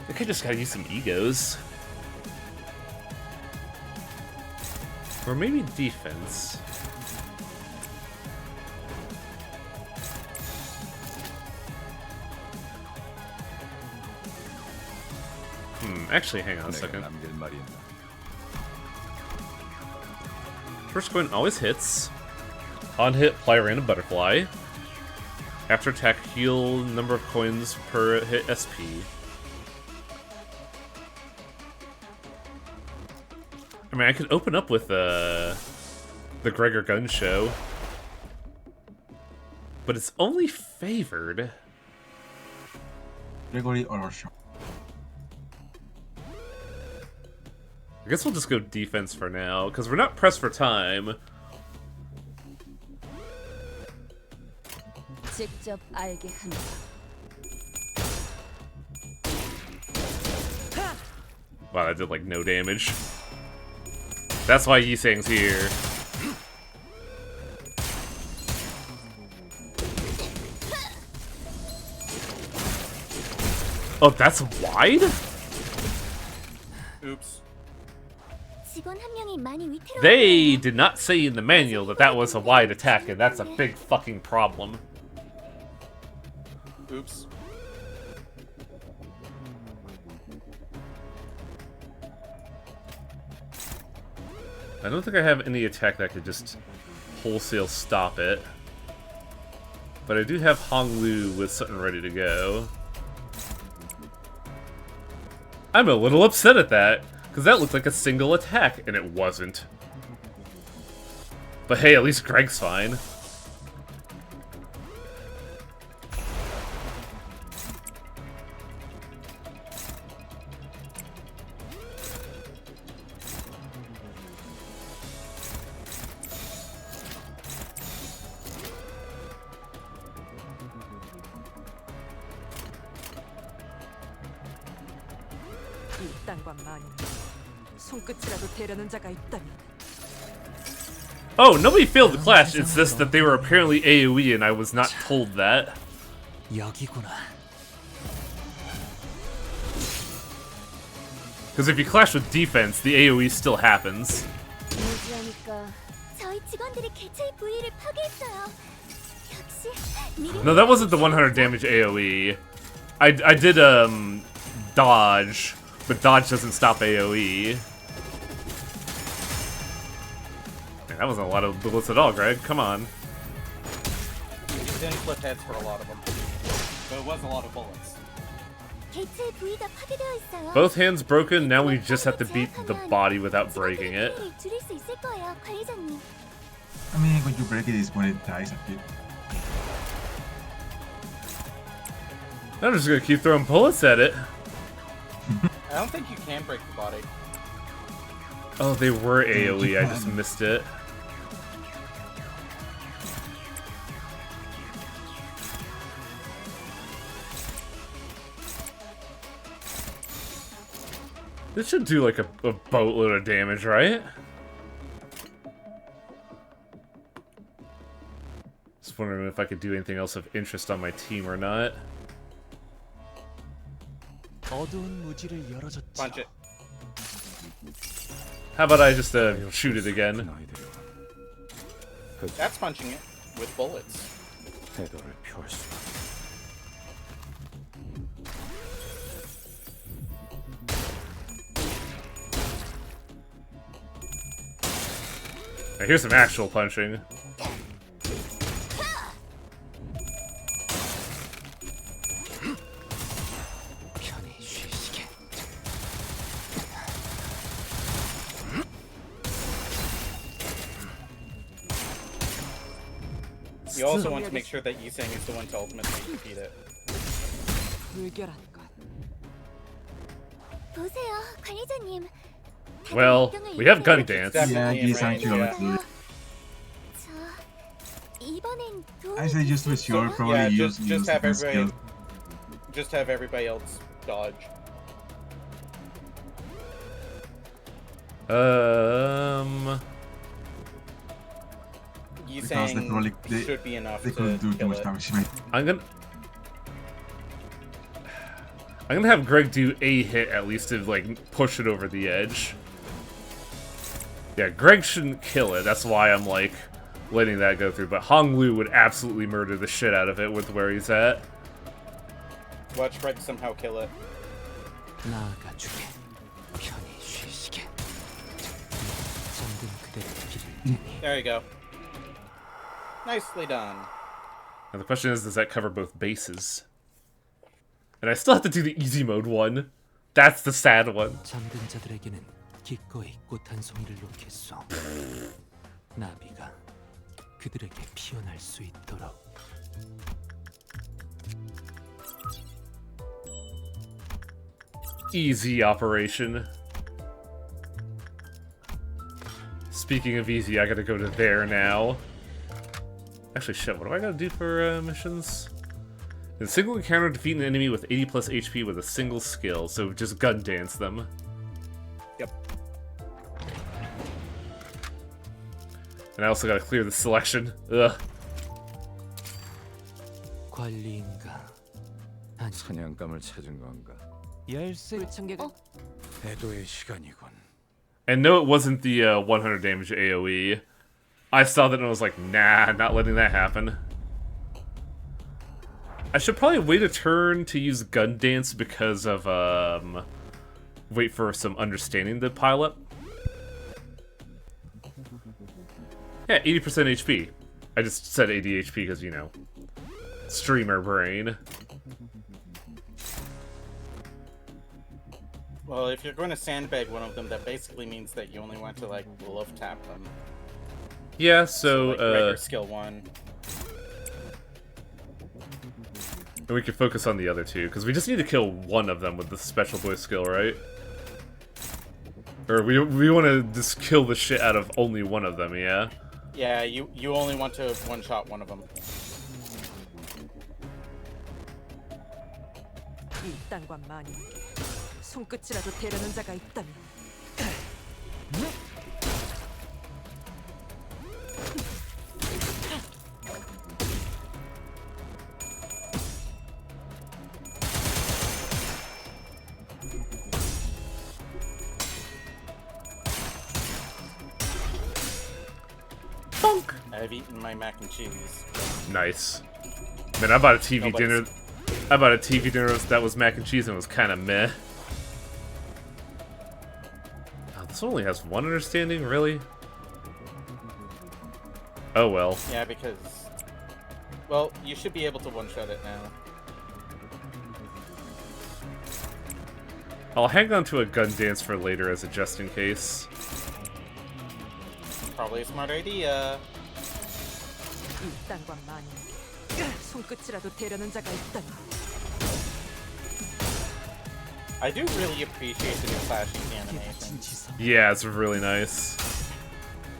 Speaker 1: I could just gotta use some egos. Or maybe defense. Actually, hang on a
Speaker 2: 내가
Speaker 1: second.
Speaker 2: 남길 말이 있나?
Speaker 1: First coin always hits. On hit, apply random butterfly. After attack, heal number of coins per hit SP. I mean, I could open up with the Gregor Gun Show, but it's only favored.
Speaker 4: Gregory or Shaw.
Speaker 1: I guess we'll just go defense for now, because we're not pressed for time.
Speaker 7: 직접 알게 합니다.
Speaker 1: Wow, that did like no damage. That's why Yisang's here. Oh, that's wide?
Speaker 3: Oops.
Speaker 8: 직원 한 명이 많이 위태로워.
Speaker 1: They did not say in the manual that that was a wide attack, and that's a big fucking problem.
Speaker 3: Oops.
Speaker 1: I don't think I have any attack that could just wholesale stop it. But I do have Hong Lu with something ready to go. I'm a little upset at that, because that looked like a single attack, and it wasn't. But hey, at least Greg's fine.
Speaker 5: 이딴과 마냥 손끝이라도 대려는 자가 있다면
Speaker 1: Oh, nobody failed the clash, it's just that they were apparently AoE and I was not told that.
Speaker 6: 여기구나.
Speaker 1: Because if you clash with defense, the AoE still happens.
Speaker 8: 무지하니까 저희 직원들이 개체의 부위를 파괴했어요. 역시 미리.
Speaker 1: No, that wasn't the 100 damage AoE. I did, dodge, but dodge doesn't stop AoE. Man, that wasn't a lot of bullets at all, Greg. Come on.
Speaker 3: You didn't flip heads for a lot of them. But it was a lot of bullets.
Speaker 8: 개체의 부위가 파괴되어 있어요.
Speaker 1: Both hands broken, now we just have to beat the body without breaking it.
Speaker 8: 피해를 줄일 수 있을 거예요, 관리자님.
Speaker 4: I mean, when you break it is when it dies a bit.
Speaker 1: I'm just gonna keep throwing bullets at it.
Speaker 3: I don't think you can break the body.
Speaker 1: Oh, they were AoE, I just missed it. This should do like a boatload of damage, right? Just wondering if I could do anything else of interest on my team or not.
Speaker 6: 어두운 무지를 열어줬죠.
Speaker 3: Punch it.
Speaker 1: How about I just shoot it again?
Speaker 2: 아이들이여.
Speaker 3: That's punching it with bullets.
Speaker 2: 태도를 표할 수.
Speaker 1: Now, here's some actual punching.
Speaker 6: 편히 쉬시게.
Speaker 3: You also want to make sure that Yisang is the one to ultimately defeat it.
Speaker 5: 불결한 것.
Speaker 8: 보세요, 관리자님.
Speaker 1: Well, we have gun dance.
Speaker 4: Yeah,
Speaker 3: Definitely in
Speaker 4: he's
Speaker 3: range,
Speaker 4: actually
Speaker 3: yeah.
Speaker 4: good.
Speaker 8: 저 이번엔 도움이
Speaker 4: I say just with your
Speaker 8: 되겠죠?
Speaker 4: probably
Speaker 3: Yeah,
Speaker 4: use
Speaker 3: just have
Speaker 4: defense
Speaker 3: everybody,
Speaker 4: skill.
Speaker 3: just have everybody else dodge.
Speaker 4: Because they probably
Speaker 3: Yisang should be enough
Speaker 4: they
Speaker 3: to
Speaker 4: couldn't do too
Speaker 3: kill
Speaker 4: much
Speaker 3: it.
Speaker 4: damage.
Speaker 1: I'm gonna... I'm gonna have Greg do a hit at least to like push it over the edge. Yeah, Greg shouldn't kill it. That's why I'm like letting that go through. But Hong Lu would absolutely murder the shit out of it with where he's at.
Speaker 3: Watch Greg somehow kill it.
Speaker 6: 나아가주게. 편히 쉬시게. 잠든 그대를 빌릴 테니.
Speaker 3: There you go. Nicely done.
Speaker 1: And the question is, does that cover both bases? And I still have to do the easy mode one. That's the sad one.
Speaker 6: 잠든 자들에게는 기꺼이 꽃 한 송이를 놓겠소. 나비가 그들에게 피어날 수 있도록.
Speaker 1: Easy operation. Speaking of easy, I gotta go to there now. Actually, shit, what do I gotta do for missions? In a single encounter, defeat an enemy with 80 plus HP with a single skill, so just gun dance them.
Speaker 3: Yep.
Speaker 1: And I also gotta clear the selection. Ugh.
Speaker 6: 관리인가? 아니,
Speaker 2: 사냥감을 찾은 건가?
Speaker 6: 열쇠.
Speaker 5: 불청객은
Speaker 2: 해도의 시간이군.
Speaker 1: And no, it wasn't the 100 damage AoE. I saw that and I was like, nah, not letting that happen. I should probably wait a turn to use gun dance because of, wait for some understanding to pile up. Yeah, 80% HP. I just said 80 HP because, you know, streamer brain.
Speaker 3: Well, if you're going to sandbag one of them, that basically means that you only want to, like, love tap them.
Speaker 1: Yeah, so,
Speaker 3: like, regular skill 1.
Speaker 1: and we can focus on the other two, because we just need to kill one of them with the special boy skill, right? Or we want to just kill the shit out of only one of them, yeah?
Speaker 3: Yeah, you only want to one-shot one of them.
Speaker 5: 이 땅과 만인에게 손끝이라도 대려는 자가 있다면
Speaker 3: I've eaten my mac and cheese.
Speaker 1: Nice. Man, I bought a TV
Speaker 3: Nobody's-
Speaker 1: dinner. I bought a TV dinner that was mac and cheese and it was kind of meh. Oh, this one only has one understanding, really? Oh well.
Speaker 3: Yeah, because... Well, you should be able to one-shot it now.
Speaker 1: I'll hang on to a gun dance for later as a just in case.
Speaker 3: Probably a smart idea.
Speaker 5: 이 땅과 만인에게 손끝이라도 대려는 자가 있다면
Speaker 3: I do really appreciate the new flashing animation.
Speaker 1: Yeah, it's really nice.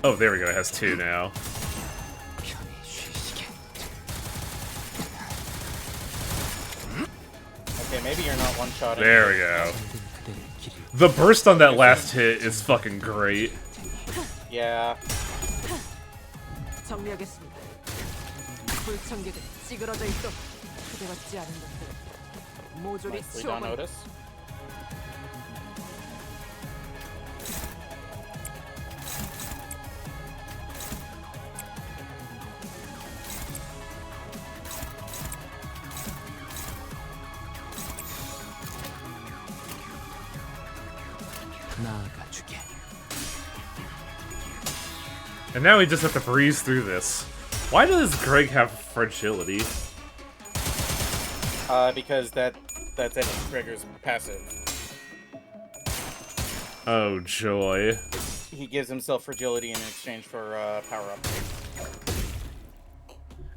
Speaker 1: Oh, there we go. It has two now.
Speaker 6: 편히 쉬시게.
Speaker 3: Okay, maybe you're not one-shotting.
Speaker 1: There we go.
Speaker 6: 잠든 그대를 기릴
Speaker 1: The burst on that last hit is fucking great.
Speaker 3: Yeah.
Speaker 5: 정리하겠습니다. 불청객은 찌그러져 있어 초대받지 않은 것들 모조리
Speaker 3: Nicely done,
Speaker 5: 치워버려.
Speaker 3: Otis.
Speaker 6: 나아가주게.
Speaker 1: And now we just have to breeze through this. Why does Greg have fragility?
Speaker 3: Because that's Eddie Gregor's passive.
Speaker 1: Oh, joy.
Speaker 3: He gives himself fragility in exchange for power-up.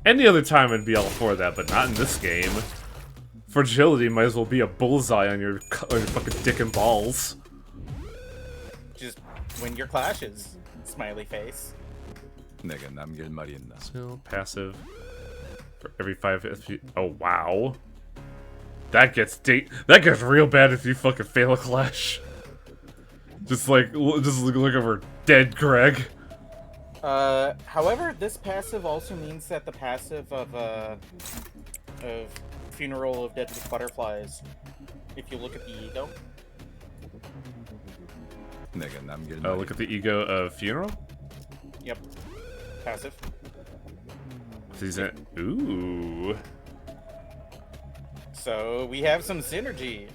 Speaker 1: Any other time I'd be all for that, but not in this game. Fragility might as well be a bullseye on your fucking dick and balls.
Speaker 3: Just win your clashes, smiley face.
Speaker 2: 내가 남길 말이 있나?
Speaker 1: Skill, passive. For every 5 if oh wow. That gets real bad if you fucking fail a clash. Just look over dead Greg.
Speaker 3: However, this passive also means that the passive of Funeral of Dead Butterflies If you look at the ego.
Speaker 2: 내가 남길
Speaker 1: Oh, look at the ego of Funeral?
Speaker 3: Yep. Passive.
Speaker 1: He's in. Ooh.
Speaker 3: So we have some synergy.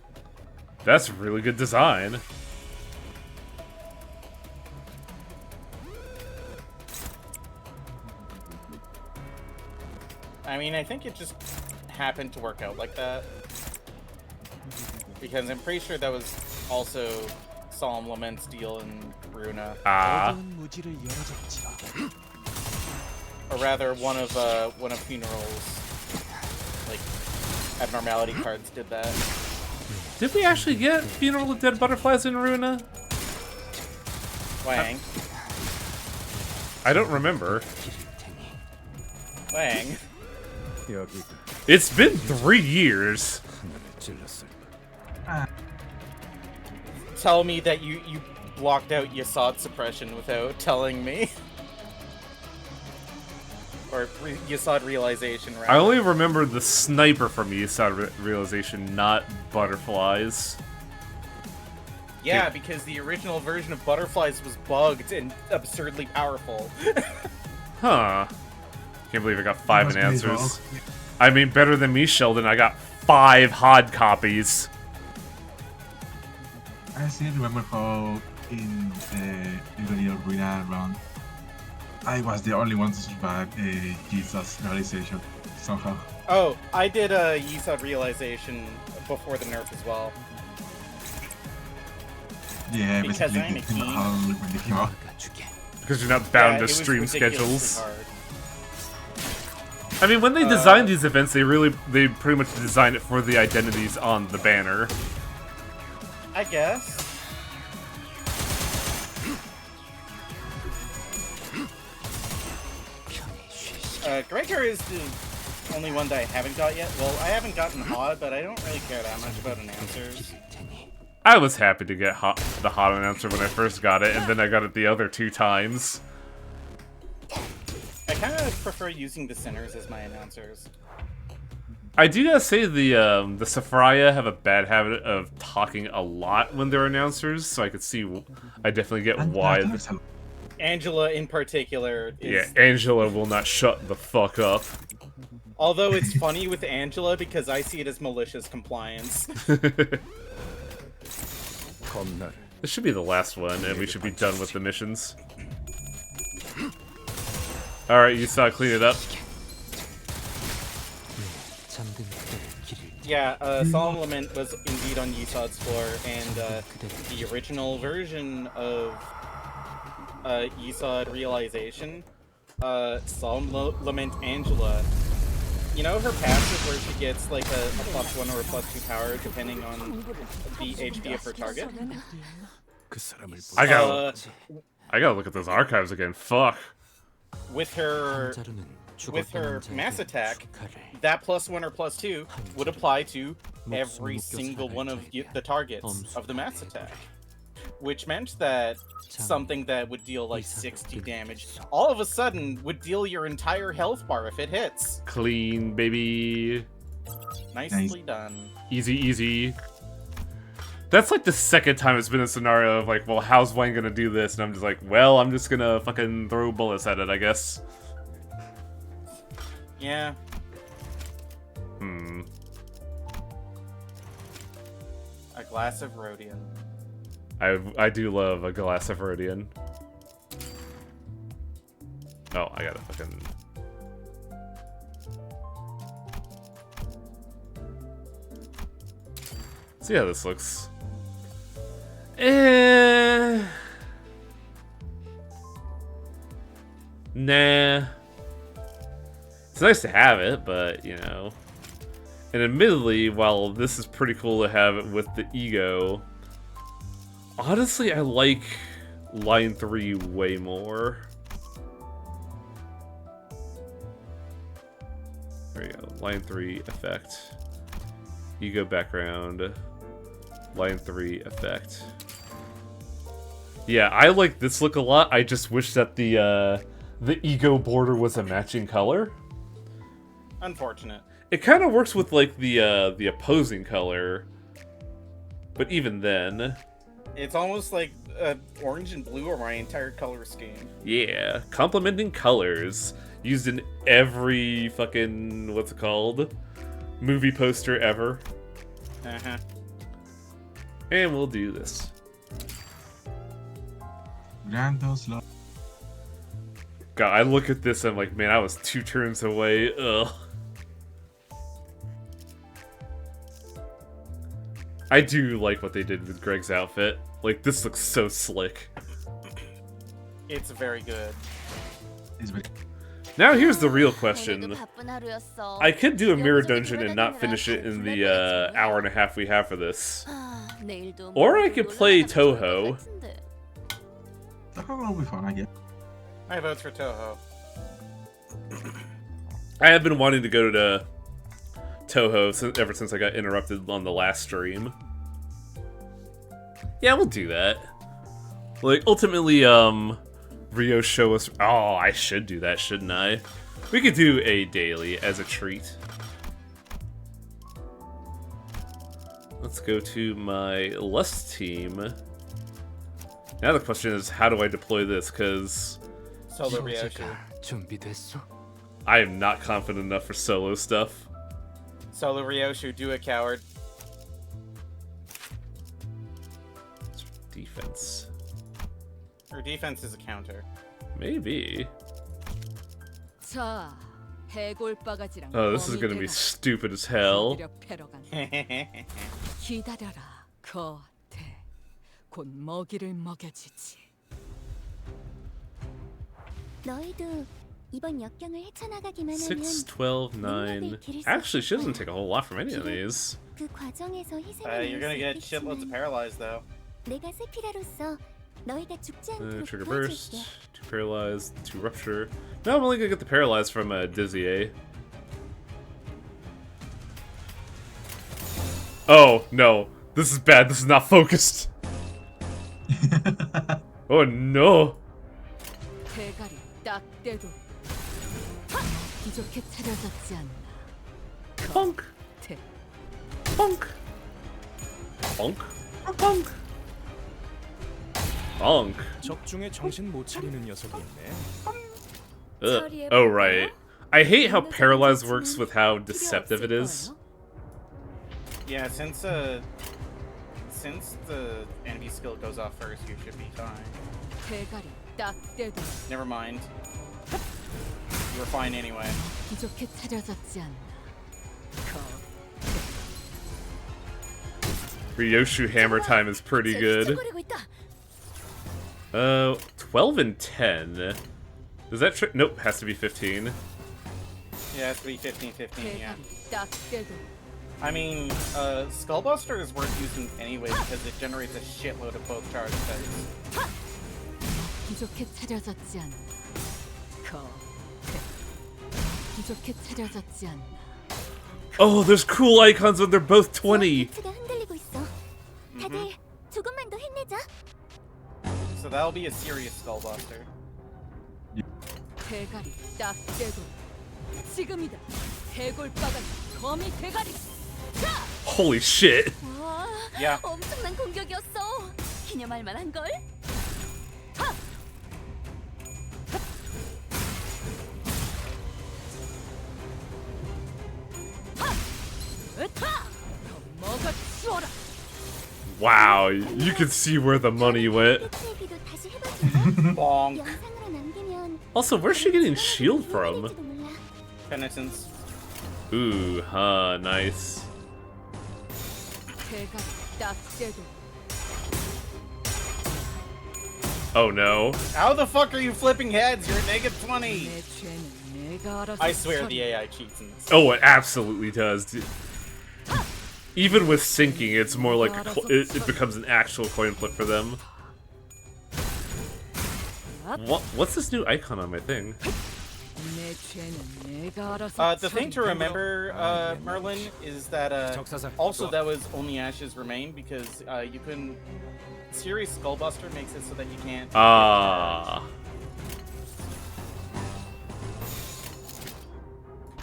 Speaker 1: That's really good design.
Speaker 3: I mean, I think it just happened to work out like that. Because I'm pretty sure that was also Solemn Lament's deal in Runa.
Speaker 1: Ah.
Speaker 6: 어두운 무지를 열어줬지라.
Speaker 3: Or rather, one of Funeral's, like, abnormality cards did that.
Speaker 1: Did we actually get Funeral of Dead Butterflies in Runa?
Speaker 3: Wang.
Speaker 1: I don't remember.
Speaker 3: Wang.
Speaker 2: 여기가
Speaker 1: It's been 3 years.
Speaker 2: 하늘을 찔렀을
Speaker 3: Tell me that you blocked out Yasod suppression without telling me. Or Yasod realization, right?
Speaker 1: I only remember the sniper from Yasod Realization, not butterflies.
Speaker 3: Yeah, because the original version of Butterflies was bugged and absurdly powerful.
Speaker 1: Huh. Can't believe I got 5
Speaker 4: Must be
Speaker 1: answers.
Speaker 4: wrong.
Speaker 1: I mean, better than me, Sheldon. I got 5 hard copies.
Speaker 4: I still remember how in the little Runa run, I was the only one to survive Jesus realization somehow.
Speaker 3: Oh, I did a Yasod realization before the nerf as well.
Speaker 4: Yeah,
Speaker 3: Because
Speaker 4: basically
Speaker 3: I'm a
Speaker 4: the thing
Speaker 3: geek.
Speaker 4: how when they came out.
Speaker 6: 막아주게.
Speaker 1: Because you're not bound
Speaker 3: Yeah,
Speaker 1: to
Speaker 3: it was
Speaker 1: stream
Speaker 3: ridiculously
Speaker 1: schedules.
Speaker 3: hard.
Speaker 1: I mean, when they designed these events, they pretty much designed it for the identities on the banner.
Speaker 3: I guess. Gregor is the only one that I haven't got yet. Well, I haven't gotten Hod, but I don't really care that much about announcers.
Speaker 1: I was happy to get the hot announcer when I first got it, and then I got it the other 2 times.
Speaker 3: I kind of prefer using the Sinners as my announcers.
Speaker 1: I do gotta say the Saphria have a bad habit of talking a lot when they're announcers, so I could see, I definitely get
Speaker 4: And
Speaker 1: why.
Speaker 4: there's a-
Speaker 3: Angela, in particular,
Speaker 1: Yeah,
Speaker 3: is...
Speaker 1: Angela will not shut the fuck up.
Speaker 3: Although it's funny with Angela because I see it as malicious compliance.
Speaker 2: 검나를
Speaker 1: This should be the last one, and we should be done with the missions. Alright, you saw clean it up.
Speaker 6: 잠든 그대의 길을
Speaker 3: Yeah, Solemn Lament was indeed on Yesod's floor, and the original version of Yesod Realization, Solemn Lament Angela, you know her passive where she gets like a +1 or a +2 power depending on the HP of her target?
Speaker 2: 그 사람을
Speaker 1: I
Speaker 2: 보고
Speaker 1: gotta look at those archives again. Fuck.
Speaker 3: With her
Speaker 6: 자루는
Speaker 3: with her
Speaker 6: 죽었다는
Speaker 3: mass
Speaker 6: 자에게
Speaker 3: attack,
Speaker 6: 축하를.
Speaker 3: that +1 or +2 would apply to every single one of the targets of the mass attack. Which meant that something that would deal like 60 damage all of a sudden would deal your entire health bar if it hits.
Speaker 1: Clean, baby.
Speaker 3: Nicely done.
Speaker 1: Easy, easy. That's like the second time it's been a scenario of like, well, how's Wayne gonna do this? And I'm just like, well, I'm just gonna fucking throw bullets at it, I guess.
Speaker 3: Yeah. A glass of Rhodian.
Speaker 1: I do love a glass of Rhodian. Oh, I gotta fucking... See how this looks. Nah. It's nice to have it, but, you know. And admittedly, while this is pretty cool to have it with the ego, honestly, I like line 3 way more. There you go. Line 3 effect. Ego background. Line 3 effect. Yeah, I like this look a lot. I just wish that the ego border was a matching color.
Speaker 3: Unfortunate.
Speaker 1: It kind of works with like the opposing color But even then,
Speaker 3: It's almost like orange and blue are my entire color scheme.
Speaker 1: yeah, complementing colors used in every fucking what's it called? Movie poster ever.
Speaker 3: Uh-huh.
Speaker 1: And we'll do this.
Speaker 4: Grandos love.
Speaker 1: God, I look at this and I'm like, man, I was 2 turns away. Ugh. I do like what they did with Greg's outfit. Like, this looks so slick.
Speaker 3: It's very good.
Speaker 4: Is very
Speaker 1: Now here's the real question.
Speaker 8: 오늘도 바쁜 하루였어.
Speaker 1: I could do a mirror dungeon and not finish it in the hour and a half we have for this.
Speaker 8: 내일도
Speaker 1: Or I could play
Speaker 8: 놀러 가면 좋을 것
Speaker 1: Toho.
Speaker 8: 같은데.
Speaker 4: that will be fun, I guess.
Speaker 3: I vote for Toho.
Speaker 1: I have been wanting to go to Toho ever since I got interrupted on the last stream. Yeah, we'll do that. Like, ultimately, Rio show us... Oh, I should do that, shouldn't I? We could do a daily as a treat. Let's go to my Lust team. Now the question is, how do I deploy this? Because
Speaker 3: Solo Ryoshu.
Speaker 6: 소재가 준비됐어?
Speaker 1: I am not confident enough for solo stuff.
Speaker 3: Solo Ryoshu, do it, coward.
Speaker 1: Defense.
Speaker 3: Her defense is a counter.
Speaker 1: Maybe.
Speaker 5: 자, 해골 바가지랑
Speaker 1: Oh, this is
Speaker 5: 거미
Speaker 1: gonna be
Speaker 5: 대가리.
Speaker 1: stupid as hell.
Speaker 5: 무력 패러 간다. 기다려라, 거태. 곧 먹이를 먹여주지.
Speaker 8: 너희도 이번 역경을 헤쳐나가기만 하면
Speaker 1: 6, 12, 9. Actually, she doesn't take a whole lot from any of these.
Speaker 8: 그 과정에서 희생을
Speaker 3: You're gonna get shitloads of paralyzed, though.
Speaker 8: 내가 세피라로서 너희가 죽지 않도록
Speaker 1: Trigger burst,
Speaker 8: 도와줄게.
Speaker 1: 2 paralyzed, 2 rupture. No, I'm only gonna get the paralyzed from Dizzy A. Oh, no. This is bad. This is not focused. Oh, no.
Speaker 5: 대가리 딱 떼도 하! 기적해 차려졌지 않나.
Speaker 1: Punk.
Speaker 5: 태.
Speaker 1: Punk. Punk. Punk. Punk.
Speaker 2: 적중에 정신 못 차리는 녀석이 있네.
Speaker 1: Oh, right. I hate how paralyzed works with how deceptive it is.
Speaker 3: Yeah, since the enemy skill goes off first, you should be fine.
Speaker 5: 대가리 딱 떼도
Speaker 3: Never mind. You were fine anyway.
Speaker 5: 기적해 차려졌지 않나.
Speaker 1: Ryoshu hammer time is pretty good.
Speaker 8: 찢어버리고 있다.
Speaker 1: 12 and 10. Does that trick? Nope, has to be 15.
Speaker 3: Yeah, it has to be 15-15, yeah.
Speaker 5: 대가리 딱 떼도
Speaker 3: I mean, Skullbuster is worth using anyway because it generates a shitload of both charge effects.
Speaker 5: 기적해 차려졌지 않나. 거태. 기적해 차려졌지 않나.
Speaker 1: Oh, there's cool icons when they're both 20.
Speaker 8: 가 흔들리고 있어. 다들 조금만 더 힘내자.
Speaker 3: So that'll be a serious Skullbuster.
Speaker 5: 대가리 딱 떼도 지금이다. 해골 바가지 거미 대가리. 자!
Speaker 1: Holy shit.
Speaker 8: 와,
Speaker 3: Yeah.
Speaker 8: 엄청난 공격이었어. 기념할 만한 걸. 하!
Speaker 5: 으타! 더 먹어치워라.
Speaker 1: Wow, you can see where the money went.
Speaker 8: 끝 얘기도 다시 해봐줄래?
Speaker 3: Bonk.
Speaker 8: 영상으로 남기면
Speaker 1: Also, where's she getting shield from?
Speaker 8: 될지도 몰라.
Speaker 3: Penitence.
Speaker 1: Ooh, huh, nice.
Speaker 5: 대가리 딱 떼도
Speaker 1: Oh no.
Speaker 3: How the fuck are you flipping heads? You're at -20.
Speaker 5: 내 죄는 내가 알아서
Speaker 3: I swear
Speaker 5: 처리-
Speaker 3: the AI cheats in this.
Speaker 1: Oh, it absolutely does. Even with syncing, it's more like it becomes an actual coin flip for them. What's this new icon on my thing?
Speaker 5: 내 죄는 내가 알아서
Speaker 3: The thing to
Speaker 5: 처리-
Speaker 3: remember, Merlin, is that
Speaker 2: 적사살.
Speaker 3: also that was only Ashes Remain because you couldn't. Serious Skullbuster makes it so that you can't.
Speaker 1: Ah.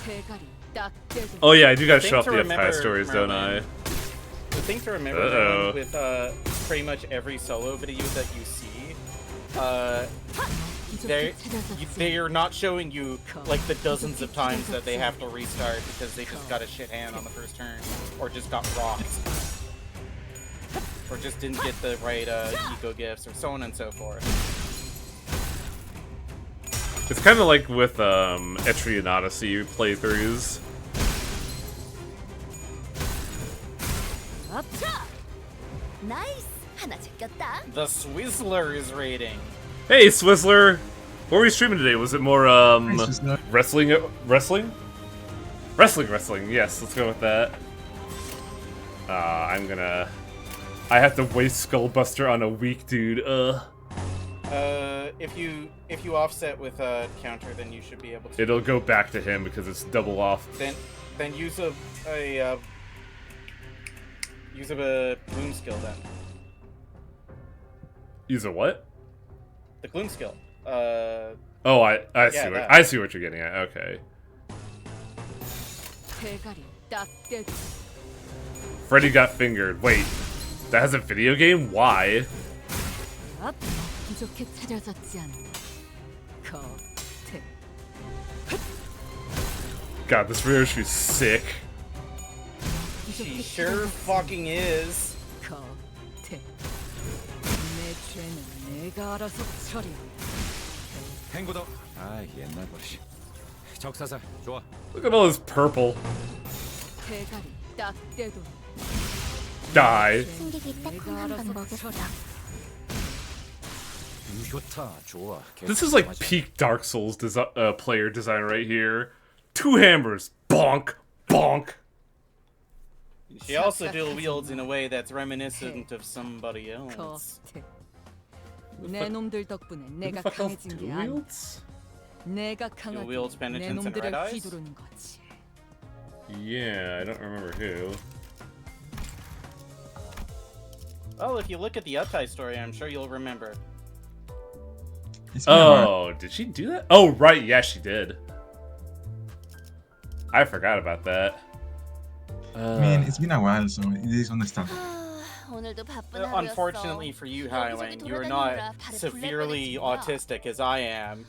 Speaker 5: 대가리 딱 떼도
Speaker 1: Oh yeah, I do gotta
Speaker 3: Thing
Speaker 1: show off
Speaker 3: to
Speaker 1: the
Speaker 3: remember,
Speaker 1: Empire stories, don't I?
Speaker 3: Merlin, The thing to remember though, with pretty much every solo video that you see, they are not showing you like the dozens of times that they have to restart because they just got a shit hand on the first turn, or just got rocked, or just didn't get the right eco gifts, or so on and so forth.
Speaker 1: It's kind of like with Etrian Odyssey playthroughs.
Speaker 8: 나이스. 하나 제꼈다.
Speaker 3: The Swizzler is raiding.
Speaker 1: Hey, Swizzler! What were you streaming today? Was it more, wrestling? Wrestling? Wrestling, yes, let's go with that. I have to waste Skullbuster on a weak dude,
Speaker 3: If you offset with counter, then you should be able to.
Speaker 1: It'll go back to him because it's double off.
Speaker 3: Then use a gloom skill then.
Speaker 1: Use a what?
Speaker 3: The gloom skill.
Speaker 1: Oh, I see what you're getting at. Okay.
Speaker 5: 대가리 딱 떼고
Speaker 1: Freddy got fingered. Wait, that has a video game? Why?
Speaker 5: 앞 부족해 차려졌지 않아. 겉에
Speaker 1: God, this Ryoshi is sick.
Speaker 3: She sure fucking is.
Speaker 5: 겉에 내 죄는 내가 알아서 처리한다.
Speaker 2: 행구도. 아, 옛날 버릇. 적사살. 좋아.
Speaker 1: Look at all this purple.
Speaker 5: 대가리 딱 떼도
Speaker 1: Die.
Speaker 8: 숨기기 딱
Speaker 5: 내가
Speaker 8: 한방
Speaker 5: 알아서
Speaker 8: 먹였어.
Speaker 5: 처리.
Speaker 2: 좋다. 좋아.
Speaker 1: This is like peak Dark Souls player design right here. 2 hammers. Bonk. Bonk.
Speaker 3: She also dual wields in a way that's reminiscent of somebody else.
Speaker 5: 겉에 내 놈들 덕분에
Speaker 1: Who
Speaker 5: 내가
Speaker 1: the fuck else
Speaker 5: 강해진 게
Speaker 1: dual
Speaker 5: 아니야.
Speaker 1: wields?
Speaker 5: 내가
Speaker 3: Dual wields
Speaker 5: 강하게 내
Speaker 3: penitence and
Speaker 5: 놈들을
Speaker 3: red eyes?
Speaker 5: 휘두르는 거지.
Speaker 1: Yeah, I don't remember who.
Speaker 3: Well, if you look at the Utai story, I'm sure you'll remember.
Speaker 4: It's been a while.
Speaker 1: Oh, did she do that? Oh, right, yeah, she did. I forgot about that.
Speaker 4: I mean, it's been a while, so it is understandable.
Speaker 8: 오늘도 바쁜 하루였어.
Speaker 3: Unfortunately for you, Highland, you're not severely autistic as I am.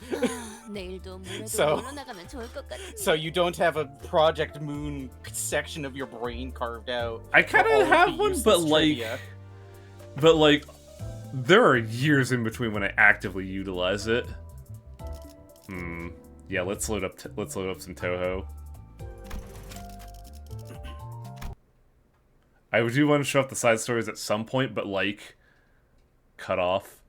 Speaker 8: 내일도 모레도
Speaker 3: So-
Speaker 8: 놀러 나가면 좋을 것 같으니.
Speaker 3: So you don't have a Project Moon section of your brain carved out.
Speaker 1: I kind
Speaker 3: for all
Speaker 1: of have
Speaker 3: the
Speaker 1: one,
Speaker 3: useless
Speaker 1: but
Speaker 3: trivia.
Speaker 1: like, there are years in between when I actively utilize it. Yeah, let's load up some Toho. I do want to show up the side stories at some point, but like, cut off.